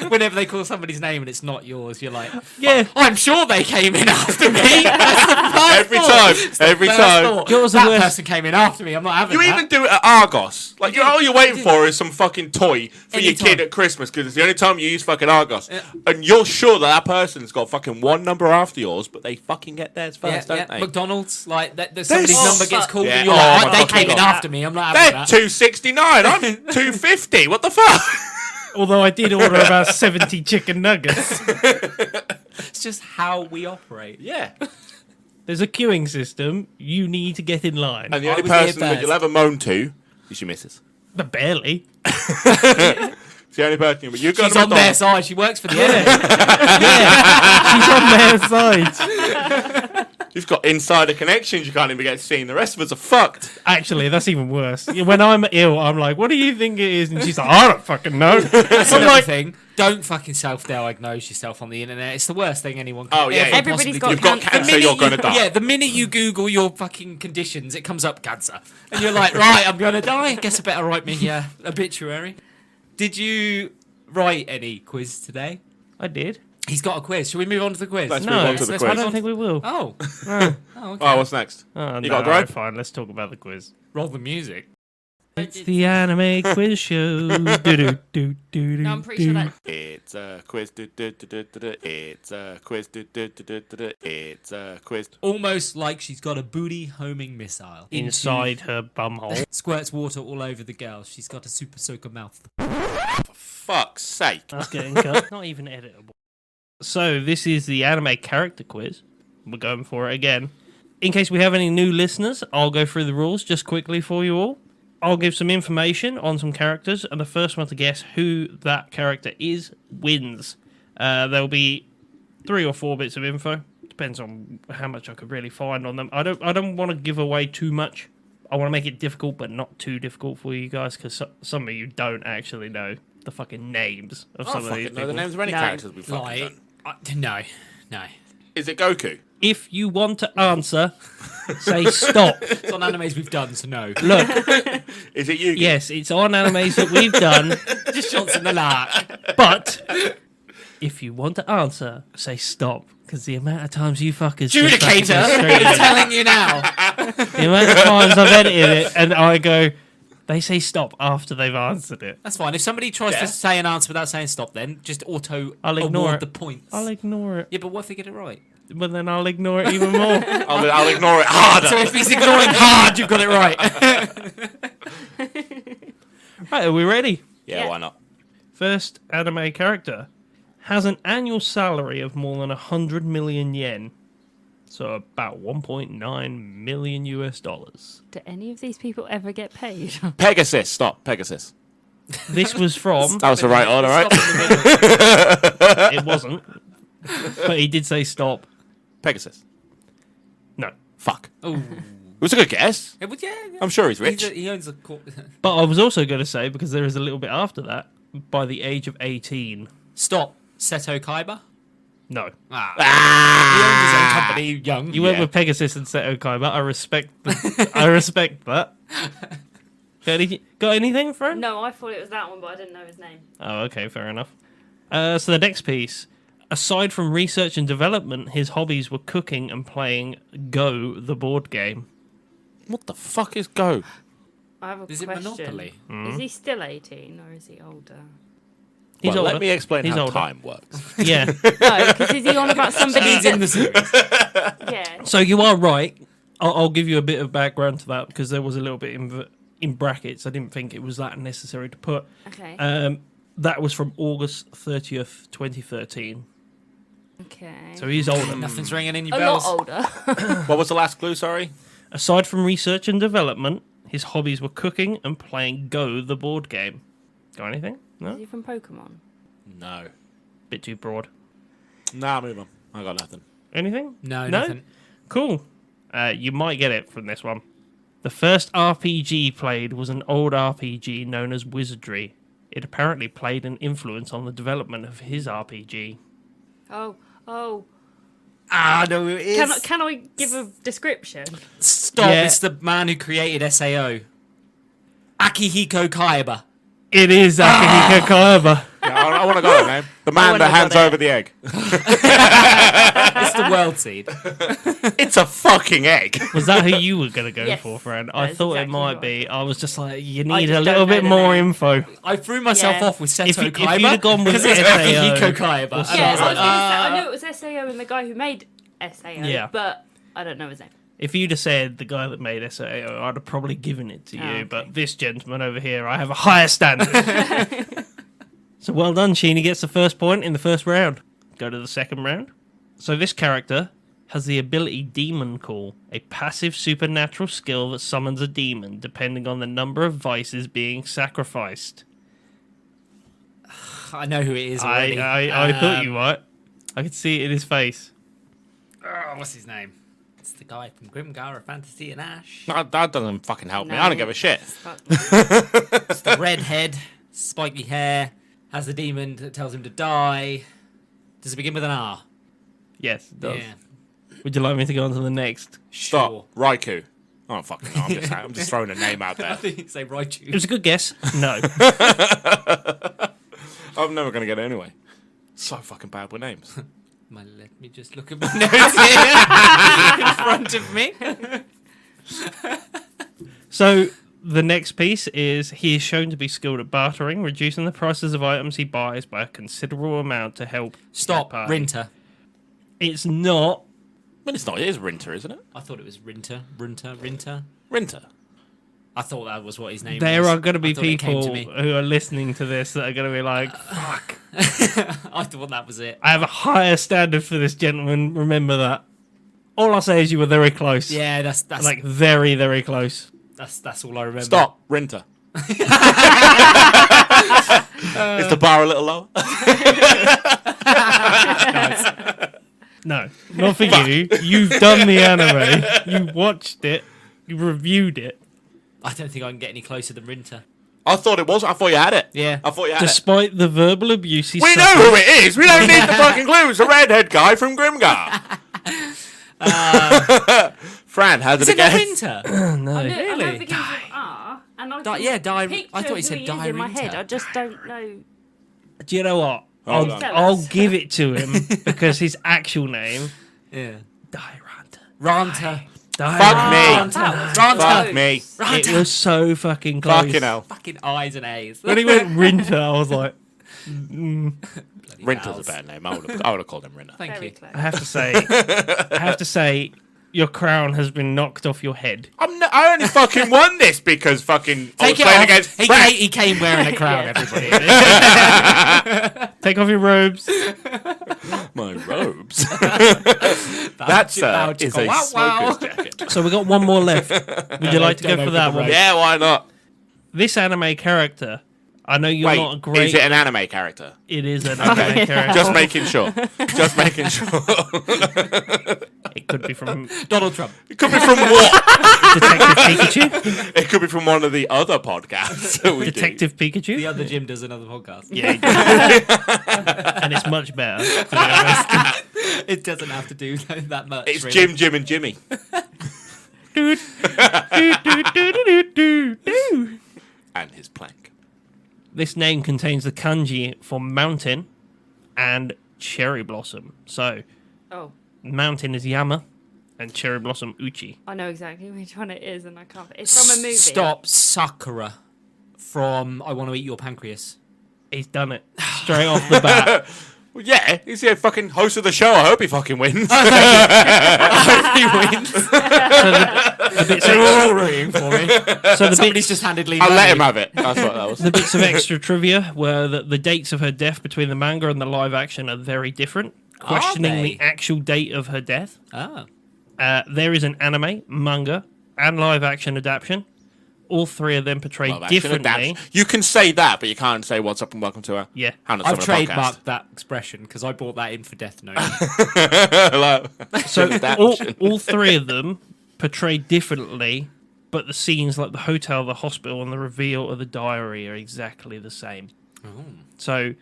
Whenever they call somebody's name and it's not yours, you're like, yeah. I'm sure they came in after me. Every time. Every time. Yours are that worse. person came in after me. I'm not having You that. even do it at Argos. Like, all you're waiting for is some fucking toy for your Anytime. kid at Christmas because it's the only time you use fucking Argos. And you're sure that person's got fucking one number after yours, but they fucking get theirs first, don't they? McDonald's, like that somebody's so- number gets called Yeah. and you're Oh like, my they fucking came in God. after me. I'm not having They're that. 269. I'm 250. What the fuck? Although I did order about 70 chicken nuggets. It's just how we operate. Yeah. There's a queuing system. You need to get in line. And the I only was here person that first. you'll ever moan to is your missus. But barely. It's the only person you go She's to on their McDonald's. side. She works for the enemy. She's on their side. You've got insider connections you can't even get seen. The rest of us are fucked. Actually, that's even worse. When I'm ill, I'm like, what do you think it is? And she's like, I don't fucking know. That's I'm another like, thing. Don't fucking self-diagnose yourself on the internet. It's the worst thing anyone can Oh, yeah, ever yeah. Everybody's possibly got do. You've got cancer. cancer, you're going to die. Yeah, the minute you Google your fucking conditions, it comes up cancer. And you're like, right, I'm going to die. Guess I better write me obituary. Did you write any quiz today? I did. He's got a quiz. Shall we move on to the quiz? Let's No, move on to the let's I quiz. don't think we will. Oh. No. Oh, okay. Oh, what's next? Oh, You no, got a gripe? fine. Let's talk about the quiz. Roll the music. It's the anime quiz show. No, I'm pretty sure that It's a quiz. It's a quiz. It's a quiz. Almost like she's got a booty homing missile. into- Inside her bumhole. Squirts water all over the girl. She's got a super soaker mouth. Fuck's sake. That's getting cut. Not even editable. So, this is the anime character quiz. We're going for it again. In case we have any new listeners, I'll go through the rules just quickly for you all. I'll give some information on some characters, and the first one to guess who that character is wins. There'll be 3 or 4 bits of info. Depends on how much I could really find on them. I don't want to give away too much. I want to make it difficult, but not too difficult for you guys, because some of you don't actually know the fucking names of some of these know the people. names of any No. characters we've fucking done. No. Is it Goku? If you want to answer, say stop. It's on animes we've done, so no. Look, Is it Yu-Gi? yes, it's on animes that we've done, Just shots in the lark. but if you want to answer, say stop. Because the amount of times you fuckers just fucking Judicator go straight is in. telling you now. The amount of times I've edited it and I go, they say stop after they've answered it. That's fine. If somebody tries to say an answer without saying stop, then just I'll ignore award it. the points. I'll ignore it, Yeah, but what if they get it right? but then I'll ignore it even more. I'll ignore it harder. So if he's ignoring hard, you've got it right. Right, are we ready? Yeah, Yeah. why not? First anime character has an annual salary of more than 100 million yen. So about 1.9 million US dollars. Do any of these people ever get paid? Pegasus. Stop. Pegasus. This was from... That was the right order, right? Stop in the middle. It wasn't. But he did say stop. Pegasus. No. Fuck. Ooh. It was a good guess. Yeah, I'm sure he's rich. He owns a But I was also going to say, because there is a little bit after that, by the age of 18. Stop. Seto Kaiba? No. He owns his own company, young. You went with Pegasus and Seto Kaiba. I respect that. Got anything, Fran? No, I thought it was that one, but I didn't know his name. Oh, okay, fair enough. So the next piece. Aside from research and development, his hobbies were cooking and playing Go, the board game. What the fuck is Go? I have a Is it question. Monopoly? Is he still 18 or is he older? He's Well, older. let me explain He's how older. time works. Yeah. No, because is he on about somebody? He's in the series. Yeah. So you are right. I'll give you a bit of background to that because there was a little bit in brackets. I didn't think it was that necessary to put. Okay. That was from August 30th, 2013. Okay. So he's older. Nothing's ringing in your A bells. lot older. What was the last clue, sorry? Aside from research and development, his hobbies were cooking and playing Go, the board game. Got anything? Is No? he from Pokemon? No. Bit too broad. Nah, move on. I got nothing. Anything? No, nothing. Cool. You might get it from this one. The first RPG played was an old RPG known as Wizardry. It apparently played an influence on the development of his RPG. Oh. No, it is. Can I give a description? Stop. Yeah. It's the man who created SAO. Akihiko Kaiba. It is Akihiko Kaiba. Yeah, I want to go there, man. The man wanna that go hands there. over the egg. It's the world seed. It's a fucking egg. Was that who you were going to go Yes, for, Fran? that I is thought it exactly might right. be. I was just like, you I need just a little don't know bit the more name. info. I threw myself Yeah. off with Seto If you'd Kaiba have gone with because it's SAO Akihiko Kaiba. or And something. I Yeah, was I like, was gonna say, I knew it was SAO and the guy who made SAO, Yeah. but I don't know his name. If you'd have said the guy that made SAO, I'd have probably given it to you. okay. But this gentleman over here, I have a higher standard. So well done, Sheeny gets the first point in the first round. Go to the second round. So this character has the ability Demon Call, a passive supernatural skill that summons a demon, depending on the number of vices being sacrificed. I know who it is already. I thought you might. I could see it in his face. What's his name? It's the guy from Grimgar of Fantasy and Ash. That doesn't fucking help me. No. I don't give a shit. Fuck. It's the red head, spiky hair, has the demon that tells him to die. Does it begin with an R? Yes, it does. Yeah. Would you like me to go on to the next? Stop. Sure. Raikou. I don't fucking know. I'm just throwing a name out I there. think you say It Raichu. was a good guess. No. I'm never going to get it anyway. So fucking bad with names. Let me just look at my notes here in front of me. So the next piece is he is shown to be skilled at bartering, reducing the prices of items he buys by a considerable amount to help. Stop. the party. Rinter. It's not. I mean, it's not. It is Rinter, isn't it? I thought it was Rinter. Rinter. I thought that was what his name There was. are going to be I thought it came people to me. who are listening to this that are going to be like, "Fuck! I thought that was it. I have a higher standard for this gentleman. Remember that." All I'll say is you were very close. Yeah, that's Like very, very close. that's all I remember. Stop. Rinter. Is the bar a little lower? No, not for you. You've done the anime. You watched it. You reviewed it. I don't think I can get any closer than Rinter. I thought it was. I thought you had it. Yeah. I thought you had it. Despite the verbal abuse he We know suffered. who it is. We don't need the fucking clue. It's the redhead guy from Grimgar. Fran, how did Is it it not go? Rinter? No. I know Really? it begins with R, and I Di- can yeah, Di- picture I thought you who said he is in my head. Di-Rinter. I just don't know. Do you know what? Hold I'll, on. Tell I'll us. give it to him because his actual name, Yeah. Dyranta. Ranta. Fuck me. Ranta. Fuck me. It was so fucking close. Fucking hell. Fucking I's and A's. When he went Rinter, I was like, Rinter's a better name. I would have called him Rinter. Thank Very you. close. I have to say, your crown has been knocked off your head. I only fucking won this because fucking I was Take it playing off. against He, Fran. he came wearing a crown, everybody. Take off your robes. My robes. That, sir, is a smoker's jacket. So we got one more left. Would you like to go for that one? Yeah, why not? This anime character, I know you're Wait, not a great. is it an anime character? It is an anime character. Just making sure. Just making sure. It could be from Donald Trump. It could be from what? Detective Pikachu. It could be from one of the other podcasts that we Detective Pikachu. The other Jim does another podcast. Yeah, he does. And it's much better. To be honest. It doesn't have to do that much. do. It's really. Jim, and Jimmy. Do, do, do, do, do, do, do. And his plank. This name contains the kanji for mountain and cherry blossom. So, Oh, mountain is Yama and cherry blossom Uchi. I know exactly which one it is, and I can't. It's from a movie. Stop Sakura from I Want to Eat Your Pancreas. He's done it straight off the bat. Well, yeah, he's the fucking host of the show. I hope he fucking wins. He wins. The bits They're of, all rooting for me. so the Somebody's bits, just handed Lee I'll let money. him have it. That's what that was. the bits of extra trivia were that the dates of her death between the manga and the live action are very different, questioning the they? actual date of her death. Oh. There is an anime, manga, and live action adaptation. All three of them portrayed Well, action differently. adaptation. You can say that, but you can't say what's up and welcome to her. Yeah. Hand of I've Summer trademarked that expression because I bought that in for Death Note. podcast. So Adaptation. all three of them portrayed differently, but the scenes like the hotel, the hospital, and the reveal of the diary are exactly the same. So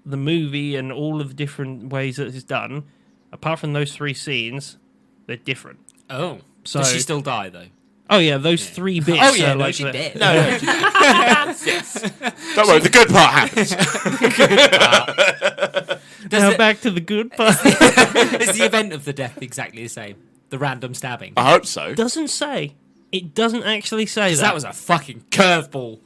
the movie and all of the different ways that it's done, apart from those three scenes, they're different. Oh. So- Does she still die, though? Oh yeah, those three bits. Oh, yeah, are no, like she the- did. No, no. Don't worry, the good part happens. Now back to the good part. Is the event of the death exactly the same? The random stabbing? I hope so. Doesn't say. It doesn't actually say that. That was a fucking curveball.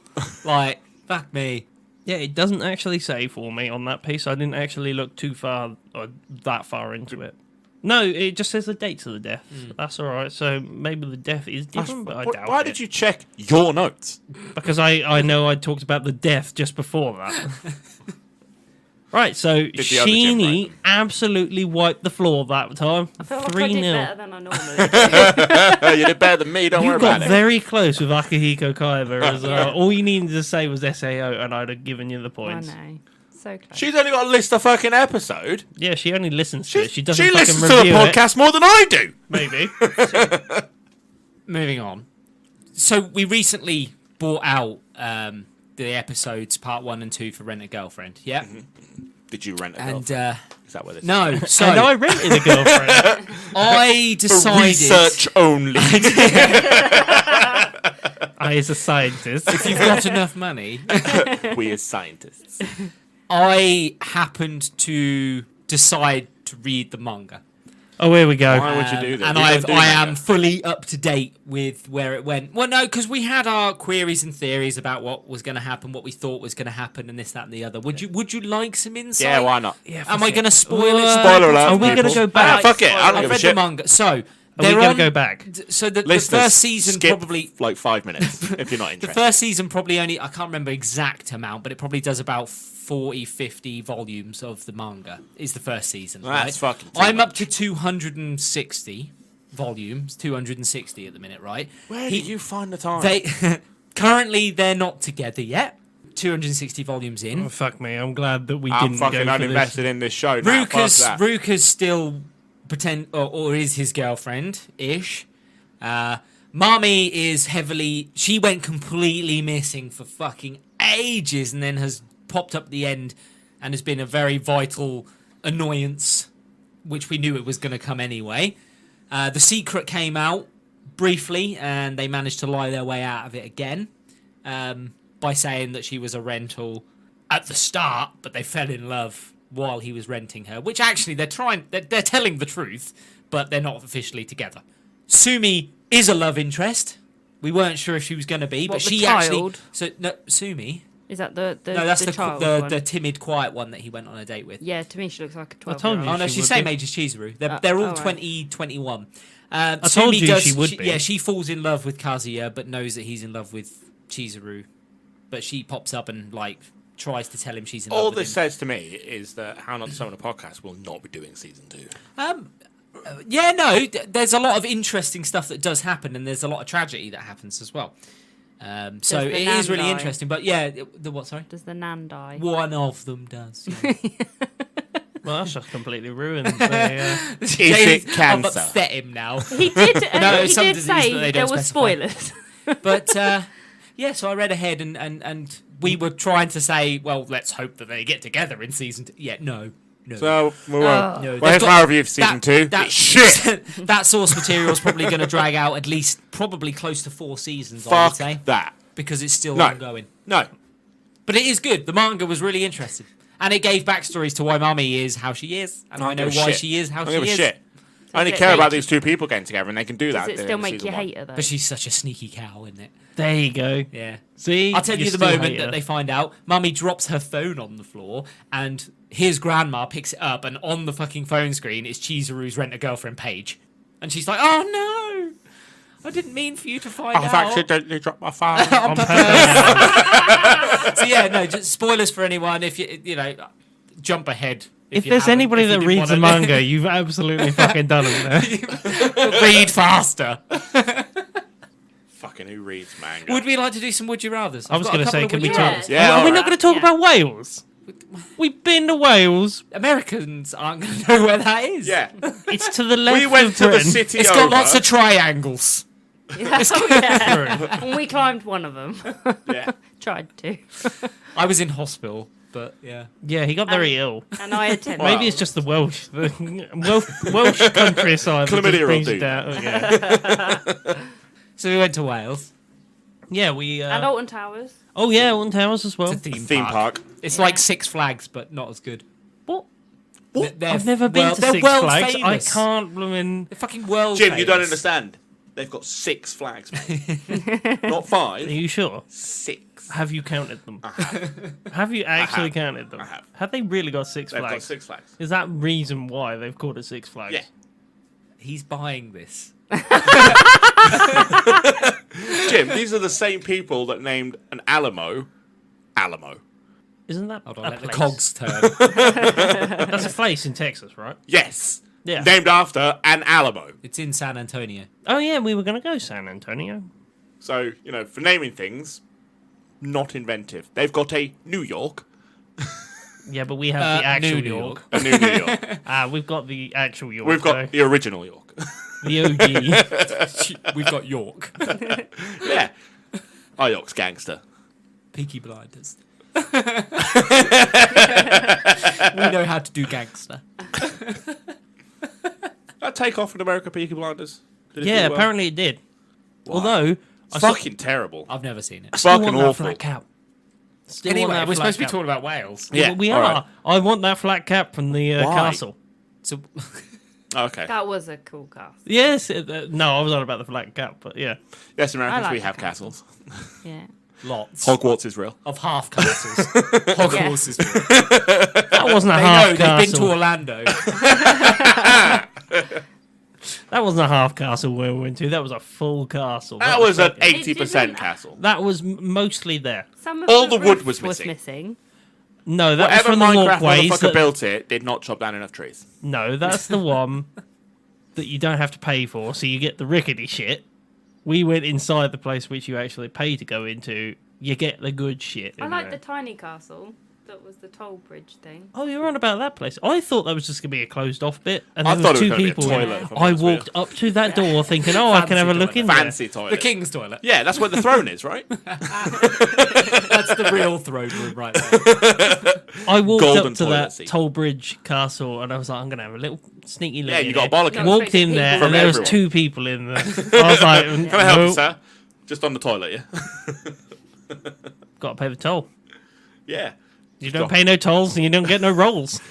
Like, fuck me. Yeah, it doesn't actually say for me on that piece. I didn't actually look too far or that far into it. No, it just says the dates of the death. That's all right. So maybe the death is different, but I doubt Why it. did you check your notes? Because I know I talked about the death just before that. Right, so the other Jim Sheeny write absolutely wiped the floor that time. I feel like I did 3-0. better than I normally do. You did better than me. Don't You worry got about it. very close with Akihiko Kaiba as well. All you needed to say was SAO, and I'd have given you the I points. know. So close. She's only got to list a fucking episode. Yeah, she only listens to it. She doesn't she fucking listens to the review it. podcast more than I do. Maybe. Moving on. So we recently bought out the episodes part 1 and 2 for Rent a Girlfriend. Yeah. Did you rent a And girlfriend? Is that what this no, so And I rented a girlfriend. I For decided research only. I is a scientist. if you've got enough money, We as scientists. I happened to decide to read the manga. Oh, here we go. Why would you do that? And You don't do I manga. am fully up to date with where it went. Well, no, because we had our queries and theories about what was going to happen, what we thought was going to happen, and this, that, and the other. Would you like some insight? Yeah, why not? Yeah, Am I going to spoil it? Spoiler alert. Are we people. going to go Ah, back? fuck it. I don't I've give a read shit. the manga. So Are we they're going on. to go back? So the Listeners, first season skip probably. like 5 minutes if you're not The interested. first season probably only, I can't remember exact amount, but it probably does about 40, 50 volumes of the manga, is the first season. That's right? fucking too I'm up much. to 260 volumes, 260 at the minute, right? Where did you find the time? They, Currently, they're not together yet. 260 volumes in. Oh, fuck me. I'm glad that we I'm didn't fucking go for uninvested this. in this show now. Fuck that. Ruka's still pretend or is his girlfriend ish. Marmy is heavily. She went completely missing for fucking ages, and then has popped up at the end, and has been a very vital annoyance, which we knew it was going to come anyway. The secret came out briefly, and they managed to lie their way out of it again by saying that she was a rental at the start, but they fell in love while he was renting her. Which actually they're telling the truth, but they're not officially together. Sumi is a love interest. We weren't sure if she was going to be, What, but the she child? actually. So no, Sumi. Is that the No, that's the child the one? timid, quiet one that he went on a date with. Yeah, to me she looks like a 12. told you. Oh no, She she's would same be. age as Chizuru. They're all right. 20, 21. I told you she would be. Yeah, she falls in love with Kazuya, but knows that he's in love with Chizuru. But she pops up and tries to tell him she's in All love with this him. says to me is that How Not to Summon a Podcast will not be doing season 2. Yeah, no, there's a lot of interesting stuff that does happen, and there's a lot of tragedy that happens as well. So Does the it Nan is really die? interesting. But yeah, the what? Sorry, Does the Nan die? one of them does. Yeah. Well, that's just completely ruined. The, Is James, it I've cancer? upset him now. He did. No, He it's some did disease that say they there don't were specify. spoilers. But yeah, so I read ahead and we were trying to say, well, let's hope that they get together in season 2. Yeah, no. So, well, No, well, they've here's got- my review of season 2. It's shit! That source material is probably going to drag out at least probably close to 4 seasons, I would Fuck say, that. because it's still No. ongoing. No. But it is good. The manga was really interesting. And it gave backstories to why Mami is how she is. And I know give a why shit. she is how I she don't give a is. shit. I only Does it care about make- these two people getting together, and they can do that. Does it in still make season you 1. hate her though? But she's such a sneaky cow, isn't it? there you go. Yeah. See, I'll tell you the still moment hate that her. they find out. Mummy drops her phone on the floor, and his grandma picks it up, and on the fucking phone screen is Chizuru's rent-a-girlfriend page. And she's like, oh no! I didn't mean for you to find I've out. accidentally dropped my phone. On purpose. So yeah, no, just spoilers for anyone. If you know, jump ahead. If you there's haven't, anybody if you that didn't reads a wanna- manga, you've absolutely fucking done it there. read faster. Fucking who reads manga? Would we like to do some would you rather's? I was going to say, can we you talk? rathers. Yeah, Are we alright. not going to talk Yeah. about Wales? We've been to Wales. Americans aren't going to know where that is. Yeah. It's to the left We went of to the Britain. city It's over. got lots of triangles. And we climbed one of them. Yeah. Tried to. I was in hospital, but yeah. Yeah, he got very ill. And I attended. Maybe it's just the Welsh, Welsh countryside. that Chlamydia just will brings do. it down. Oh, yeah. So we went to Wales. Yeah, we. And Alton Towers. Oh yeah, Alton Towers as well. It's a Theme park. It's Yeah. like Six Flags, but not as good. What? They're- I've never been well, to they're Six world Flags. famous. I can't. I mean, They're fucking world Jim, you don't famous. understand. They've got 6 flags, mate. Not 5. are you sure? 6. Have you counted them? I have. Have you actually have. counted them? I have. Have they really got Six They've got Flags? 6 flags. Is that reason why they've called it Six Flags? Yeah. He's buying this. Jim, these are the same people that named an Alamo. Isn't that Hold a on, let the place? cogs turn. That's a place in Texas, right? Yes. Yeah. Named after an Alamo. It's in San Antonio. Oh yeah, we were going to go San Antonio. So, you know, for naming things, not inventive. They've got a New York. Yeah, but we have the actual New York. A new New York. We've got the actual York. We've got though. the original York. the OG. We've got York. Yeah. Our York's gangster. Peaky Blinders. We know how to do gangster. That take off in America, Peaky Blinders? Did it Yeah, do well? apparently it did. Why? Although I still- Fucking terrible. I've never seen it. still fucking want that awful. flat cap. Still want Anyway, that we're flat supposed to be cap. talking about Wales. Yeah, Yeah, we all are. right. I want that flat cap from the Why? castle. So Okay. That was a cool cast. Yes. No, I was on about the flat cap, but yeah. Yes, Americans, I like we the have castle. castles. Yeah. lots Hogwarts is real. of half castles. Hogwarts is real. That wasn't a They half know they've been to castle. Orlando. That wasn't a half castle we went to. That was a full castle. That was an fucking- 80% castle. That was mostly there. Some of All the wood roof was missing. No, that Whatever was from the Minecraft walkways. motherfucker that- built it did not chop down enough trees. No, that's the one that you don't have to pay for, so you get the rickety shit. We went inside the place which you actually pay to go into. You get the good shit. I in like there. the tiny castle. That was the toll bridge thing. Oh, you're on about that place. I thought that was just going to be a closed off bit. And I there thought was it was two going to be a people. toilet. if I'm I honest with walked up to that door thinking, I can Fancy have a look toilet. in you. there. Fancy toilet. The king's toilet. Yeah, that's where the throne is, right? That's the real throne room right there. I walked Golden up to toilet that seat. Toll Bridge castle and I was like, I'm going to have a little sneaky look. Yeah, in you got a there. bollock. No. Walked in there From and there was everyone. 2 people in there. I was like, Can I help you, nope, sir? Just on the toilet, yeah? got to pay the toll. Yeah. You don't pay no tolls and you don't get no rolls.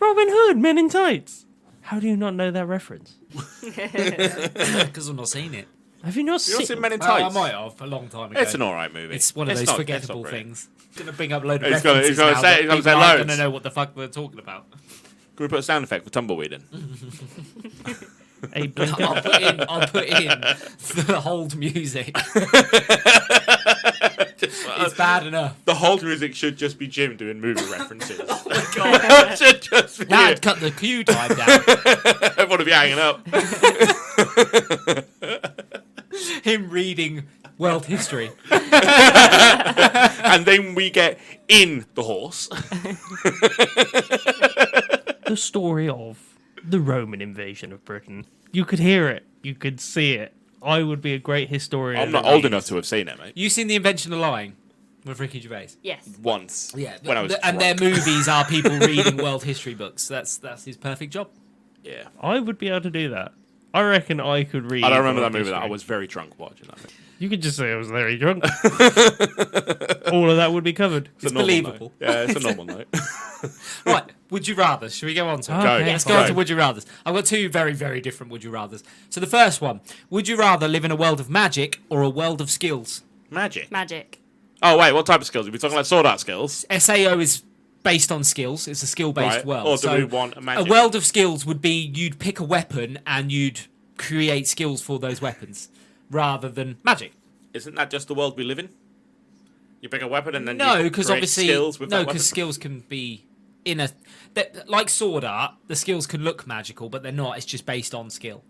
Robin Hood, Men in Tights. How do you not know that reference? Because I've not seen it. Have you not You not seen? seen Men in I Tights? might have a long time ago. It's an alright movie. It's one of It's those not- forgettable it's not brilliant. things. Gonna bring up a load of He's gonna- references he's gonna now say- that he's gonna people say aren't loads. gonna know what the fuck we're talking about. Can we put a sound effect for tumbleweed in? Hey, blink I'll put in the hold music. It's bad enough. The whole music should just be Jim doing movie references. God. should just be Now it. I'd cut the queue time down. Everyone would be hanging up. Him reading world history. And then we get in the horse. the story of the Roman invasion of Britain. You could hear it. You could see it. I would be a great historian. I'm not of old these. enough to have seen it, mate. You seen The Invention of Lying with Ricky Gervais? Yes. Once. Yeah, When I was and their drunk. movies are people reading world history books. That's his perfect job. Yeah. I would be able to do that. I reckon I could read. I don't remember that world movie. That I history. was very drunk watching that. Movie. You could just say I was very drunk. All of that would be covered. It's a normal believable. night. Yeah, it's a normal night. Right, would you rather? Should we go on to it? Okay, Go. Let's fine. go on to would you rathers. I've got 2 very, very different would you rathers. So the first one, would you rather live in a world of magic or a world of skills? Magic. Magic. Oh wait, what type of skills? Are we talking like sword art skills? SAO is based on skills. It's a skill-based Right. world. Or do so we want a magic? a world of skills would be you'd pick a weapon and you'd create skills for those weapons rather than magic. Isn't that just the world we live in? You pick a weapon and then No, you because create obviously skills with that weapon? because skills can be in a like sword art. The skills can look magical, but they're not. It's just based on skill.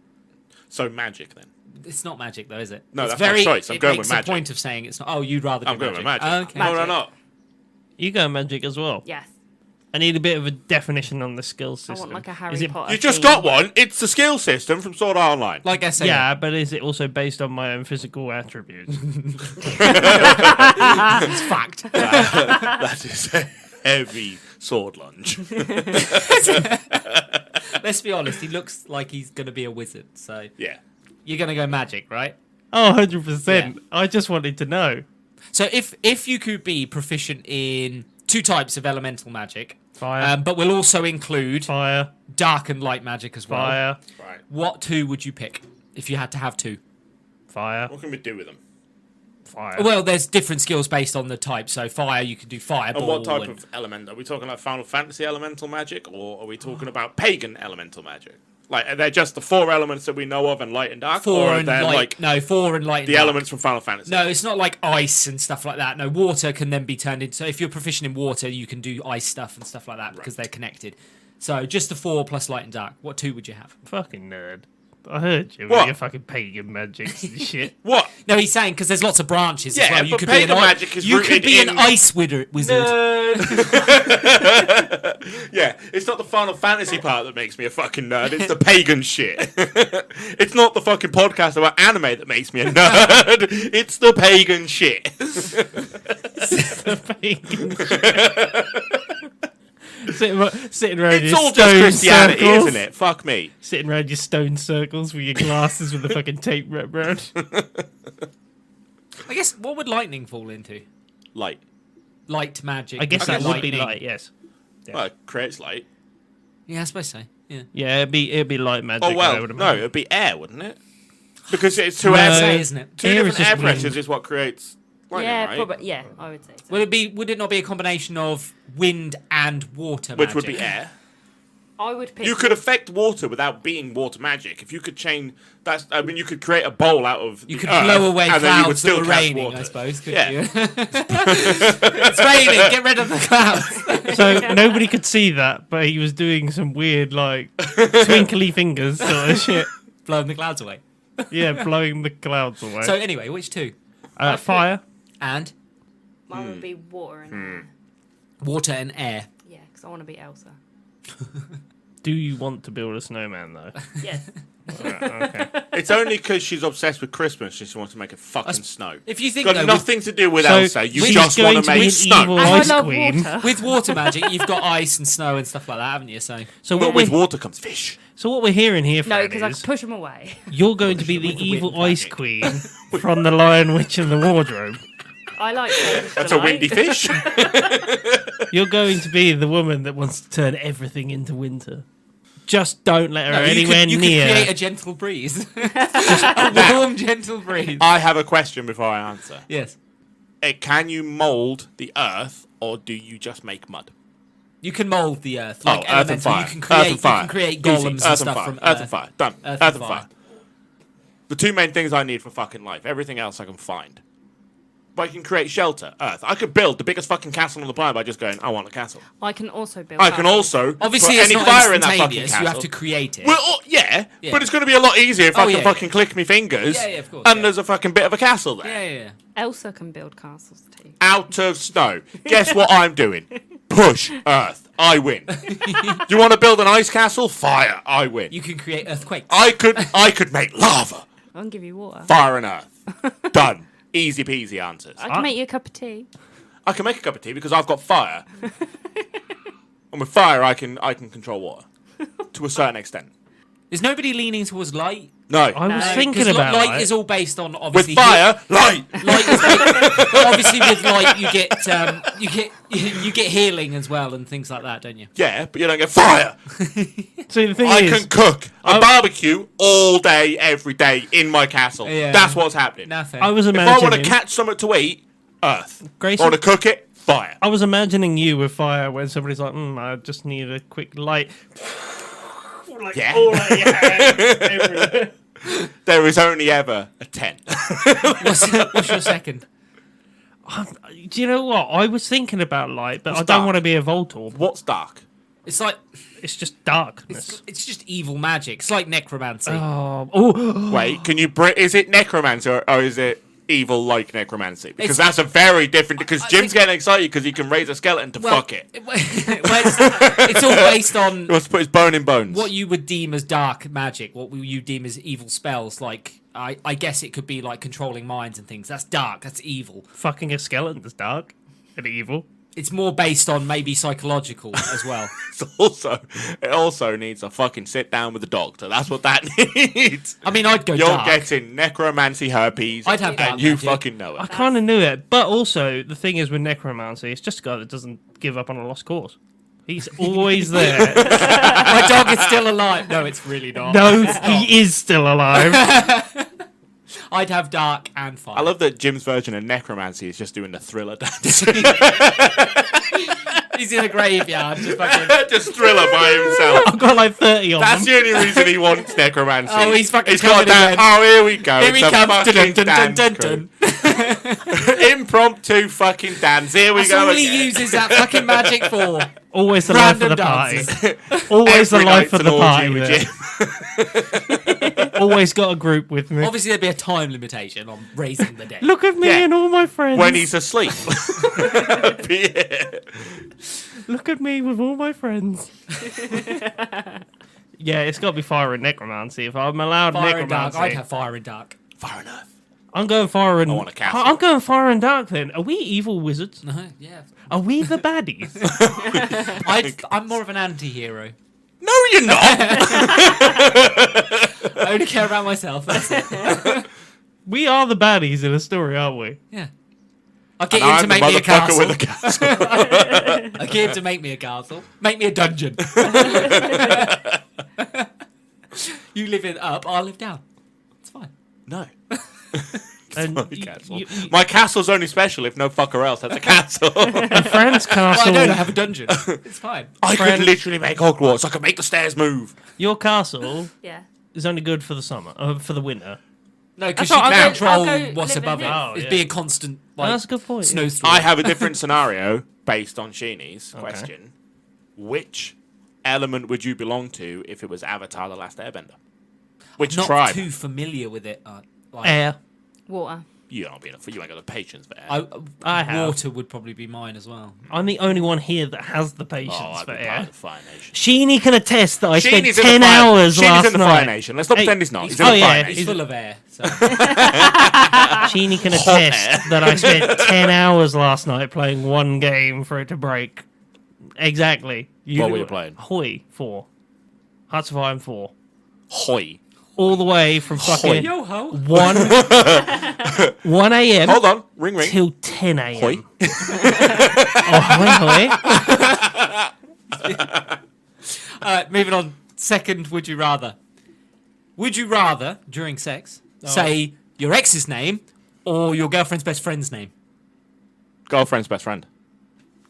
So magic then. It's not magic though, is it? No, it's that's my choice. I'm it going makes with magic. a point of saying it's not. Oh, you'd rather do I'm going with magic. magic. Okay. No, Magic. no. You go magic as well. Yes. I need a bit of a definition on the skill I system. want like a Is Harry it- Potter. You just theme. got one. It's the skill system from Sword Art Online. Like I say, Yeah, but is it also based on my own physical attributes? it's fact. That is a heavy sword lunge. Let's be honest. He looks like he's going to be a wizard. So Yeah. you're going to go magic, right? Oh, 100%. Yeah. I just wanted to know. So if you could be proficient in 2 types of elemental magic, Fire. but we'll also include Fire. dark and light magic as well. Fire. Right. What 2 would you pick if you had to have 2? Fire. What can we do with them? Fire. Well, there's different skills based on the type. So fire, you can do fireball. And what type of element? Are we talking like Final Fantasy elemental magic, or are we talking about pagan elemental magic? Like, are they just the 4 elements that we know of and light and dark? 4 or are and they light? like No, 4 and light. And the dark. elements from Final Fantasy? No, it's not like ice and stuff like that. No, water can then be turned into. So if you're proficient in water, you can do ice stuff and stuff like that because they're connected. So just the 4 plus light and dark. What 2 would you have? Fucking nerd. I heard you What? with your fucking pagan magics and shit. What? No, he's saying because there's lots of branches as Yeah, well. You but could be an pagan magic is you could rooted be in- an ice wizard. Yeah, it's not the Final Fantasy part that makes me a fucking nerd. It's the pagan shit. It's not the fucking podcast about anime that makes me a nerd. It's the pagan shit. Pagan shit. Sitting around It's your all just stone Christianity, circles. isn't it? Fuck me. Sitting around your stone circles with your glasses with the fucking tape wrapped around. I guess what would lightning fall into? Light. Light magic. I guess Okay, that would be lightning. light, yes. Yeah. Well, it creates light. Yeah, I suppose so. Yeah. Yeah, it'd be light magic. Oh I well, would no, imagine. it'd be air, wouldn't it? Because it's two No. air, Say, isn't it? two Air is different just air wind. pressures is what creates lightning, Yeah, right? probably. Yeah, I would say so. Would it not be a combination of wind and water Which magic? would be air. I would pick. You could affect water without being water magic. If you could change, you could create a bowl out of. You the could earth, blow away and then you would clouds that still were cast raining, water. I suppose, couldn't Yeah. you? It's raining, get rid of the clouds. So nobody could see that, but he was doing some weird, like, twinkly fingers sort of shit. Blowing the clouds away. Yeah, blowing the clouds away. So anyway, which two? Fire. And Mine would be water and air. water and air. Yeah, because I want to be Elsa. Do you want to build a snowman though? Yes. Okay. It's only because she's obsessed with Christmas. She just wants to make it fucking snow. If you think Got though, nothing to do with So Elsa. You she's just going want to to be make an snow. evil And I ice love queen. water. with water magic, you've got ice and snow and stuff like that, haven't you? So So But what with we're water comes fish. so what we're hearing here, No, Fran, because I is could push them away. you're going to be the With the evil wind ice magic. queen from the Lion, Witch, and the Wardrobe. I like things That's to a windy light. fish. You're going to be the woman that wants to turn everything into winter. Just don't let her no, anywhere you near. could create a gentle breeze, a warm, gentle breeze. I have a question before I answer. Yes, Can you mold the earth, or do you just make mud? you can mold the earth like earth and elemental. fire. You can Earth create. and You fire. can create Easy. golems and Earth and stuff fire. from Earth and fire. Done. Earth Earth and and fire. fire. The two main things I need for fucking life. Everything else I can find. But I can create shelter. Earth. I could build the biggest fucking castle on the planet by just going, I want a castle. I can also build. I can castles. also Obviously, put it's any not fire in that fucking instantaneous. castle. You have to create it. Well, yeah, Yeah. but it's going to be a lot easier if Oh, I can yeah, fucking yeah. click my fingers. Yeah, yeah, of course, And yeah. there's a fucking bit of a castle there. yeah, yeah, yeah. Elsa can build castles too. Out of snow. Guess what I'm doing? Push Earth. I win. You want to build an ice castle? Fire. I win. You can create earthquakes. I could make lava. I can give you water. Fire and earth. Done. Easy peasy answers. I can make you a cup of tea. I can make a cup of tea because I've got fire. And with fire I can control water. To a certain extent. Is nobody leaning towards light? No. I was No, thinking 'Cause about light light. is all based on With obviously fire, light. Light is obviously with light you get healing as well and things like that, don't you? Yeah, but you don't get fire. See, the thing I is, can cook a barbecue all day, every day in my castle. Yeah. That's what's happening. Nothing. I was If I imagining. want to catch something to eat, earth. I Grayson, want to cook it, fire. I was imagining you with fire when somebody's like, I just need a quick light. Like, Yeah. all out your hand, everywhere. There is only ever a 10. What's your second? Do you know what? I was thinking about light, but It's I don't dark. want to be a Voltorb. What's dark? It's like It's just darkness. it's just evil magic. It's like necromancy. Oh, Wait, can you bring... Is it necromancy or is it evil like necromancy? Because It's- that's a very different... Because I Jim's think- getting excited because he can raise a skeleton to fuck it. It's all based on He wants to put his bone in bones. what you would deem as dark magic, what you deem as evil spells. Like I guess it could be like controlling minds and things. That's dark. That's evil. fucking a skeleton's dark and evil. It's more based on maybe psychological as well. It also needs a fucking sit down with the doctor. That's what that needs. I mean, I'd go You're dark. getting necromancy herpes. I'd have dark and you magic. fucking know I it. kind of knew it, but also the thing is with necromancy, it's just a guy that doesn't give up on a lost cause. He's always there. My dog is still alive. No, it's really not. No, he is still alive. I'd have dark and fire. I love that Jim's version of necromancy is just doing the thriller dance. He's in a graveyard. Just fucking... just thriller by himself. I've got like 30 of That's them. the only reason he wants necromancy. Oh, he's fucking He's got coming that. again. Oh, here we go. Here he It's a comes. fucking Dun, dun, dun, dance dun, crew. dun. Impromptu fucking dance. Here we That's go all again. he uses that fucking magic for. Always the life of Random the party. dances. Always Every the life night's of an the orgy party. with there. Jim. Always got a group with me. Obviously, there'd be a time limitation on raising the dead. Look at me Yeah. and all my friends. When he's asleep. Yeah. Look at me with all my friends. Yeah, it's got to be fire and necromancy. If I'm allowed Fire and dark. necromancy, I'd have fire and dark. Fire and earth. I'm going fire and. I want a castle. I'm going fire and dark. Then are we evil wizards? No, yeah. Are we the baddies? I'm more of an anti-hero. No, you're not. I only care about myself. That's it. We are the baddies in a story, aren't we? Yeah. I'll get And him I'm to the make me a motherfucker castle. with a castle. I'll get him to make me a castle. Make me a dungeon. You live in up, I'll live down. It's fine. No. And My you- castle. you- My castle's only special if no fucker else has a castle. and Fran's Well, I castle. don't have a dungeon. It's fine. I Friend- could literally make Hogwarts. I could make the stairs move. Your castle Yeah. is only good for the summer, for the winter. No, because That's you all, can I'll control go what's live in above it. here. Oh, It'd yeah. be a constant Oh, like that's a good point. yeah. snowstorm. I have a different scenario based on Sheenie's question. Which element would you belong to if it was Avatar: The Last Airbender? Which Not tribe? too familiar with it. Like, Air. Water. You ain't being you ain't got the patience for air. I have. Water would probably be mine as well. I'm the only one here that has the patience I'd for be part of air. the Fire Nation. Sheeny can attest that I spent Sheeny's in 10 the Fire- hours Sheeny's last in the Fire night. Nation. Let's not Hey, pretend he's not. He's oh, in the yeah, Fire He's Nation. full of air. So. Sheeny can attest that I spent 10 hours last night playing one game for it to break. Exactly. What were you playing? Hoi 4. Hearts of Iron 4. Hoi. All the way from fucking Yo ho. 1 a.m. Hold on. Ring ring. till 10 a.m. Hoi. Oh, hoi, hoi. Moving on. Second, would you rather? Would you rather, during sex, say your ex's name or your girlfriend's best friend's name? Girlfriend's best friend.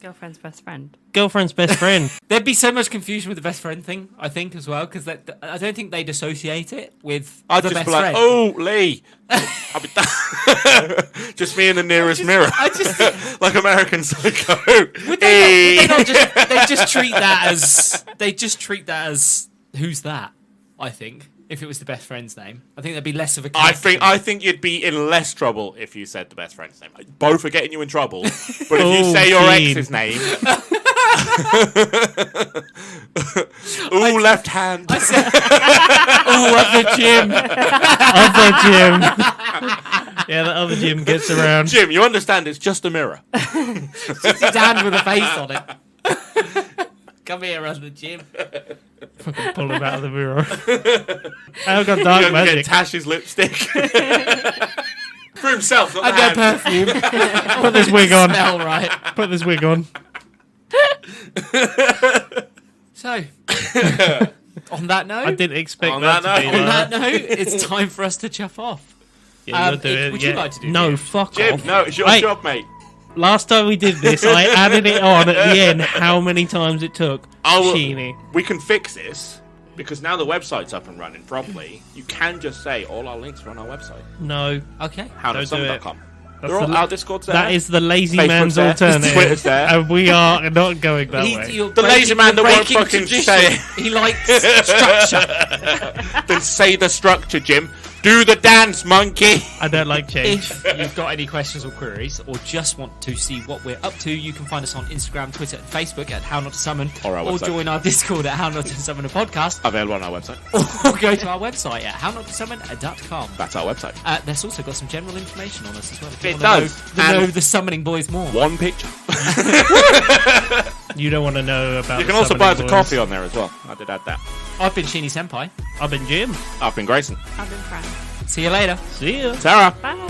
Girlfriend's best friend. Girlfriend's best friend. There'd be so much confusion with the best friend thing, I think, as well, because I don't think they'd associate it with I'd the just best be like, friend. oh, Lee. I'll be just me in the nearest mirror. I just Like American Psycho. would they not just they just treat that as who's that? I think if it was the best friend's name, I think there'd be less of a connection. I think you'd be in less trouble if you said the best friend's name. Both are getting you in trouble, but if you Oh, say your Gene. ex's name, ooh, left hand. Oh, at the gym. Other Jim. Yeah, the other Jim gets around. Jim, you understand? It's just a mirror. Just his hand with a face on it. Come here, at the gym. Fucking pull him out of the mirror. I've got You're dark gonna magic. get Tash's lipstick for himself, not And the their hand. perfume. Put this wig on. Smell right. Put this wig on. So, on that note, I didn't expect On that, that to be note- on like that note, it's time for us to chuff off. Yeah, you'll do it. would you like to do No, this? fuck Jim, off. no, it's your Wait. job, mate. Last time we did this, I added it on at the end how many times it took. Sheeny. We can fix this because now the website's up and running properly. You can just say all our links are on our website, No. Okay. howdofsummon.com. That's They're all, the- our Discord's there. That is the lazy Facebook's man's there. alternative. Twitter's there. And we are not going that way. You're The lazy man that won't breaking fucking tradition. say it. He likes structure. Then say the structure, Jim. Do the dance, monkey. I don't like change. If you've got any questions or queries, or just want to see what we're up to, you can find us on Instagram, Twitter, and Facebook at How Not to Summon, Or our website. join our Discord at How Not to Summon a Podcast, Available on our website. or go to our website at HowNotToSummon.com. That's our website. There's also got some general information on us as well. If you It wanna does. know And- the summoning boys more. One picture. You don't want to know about You the can also buy us a summoning coffee boys. on there as well. I did add that. I've been Sheeny Senpai. I've been Jim. I've been Grayson. I've been Fran. See you later. See ya. Sarah. Bye.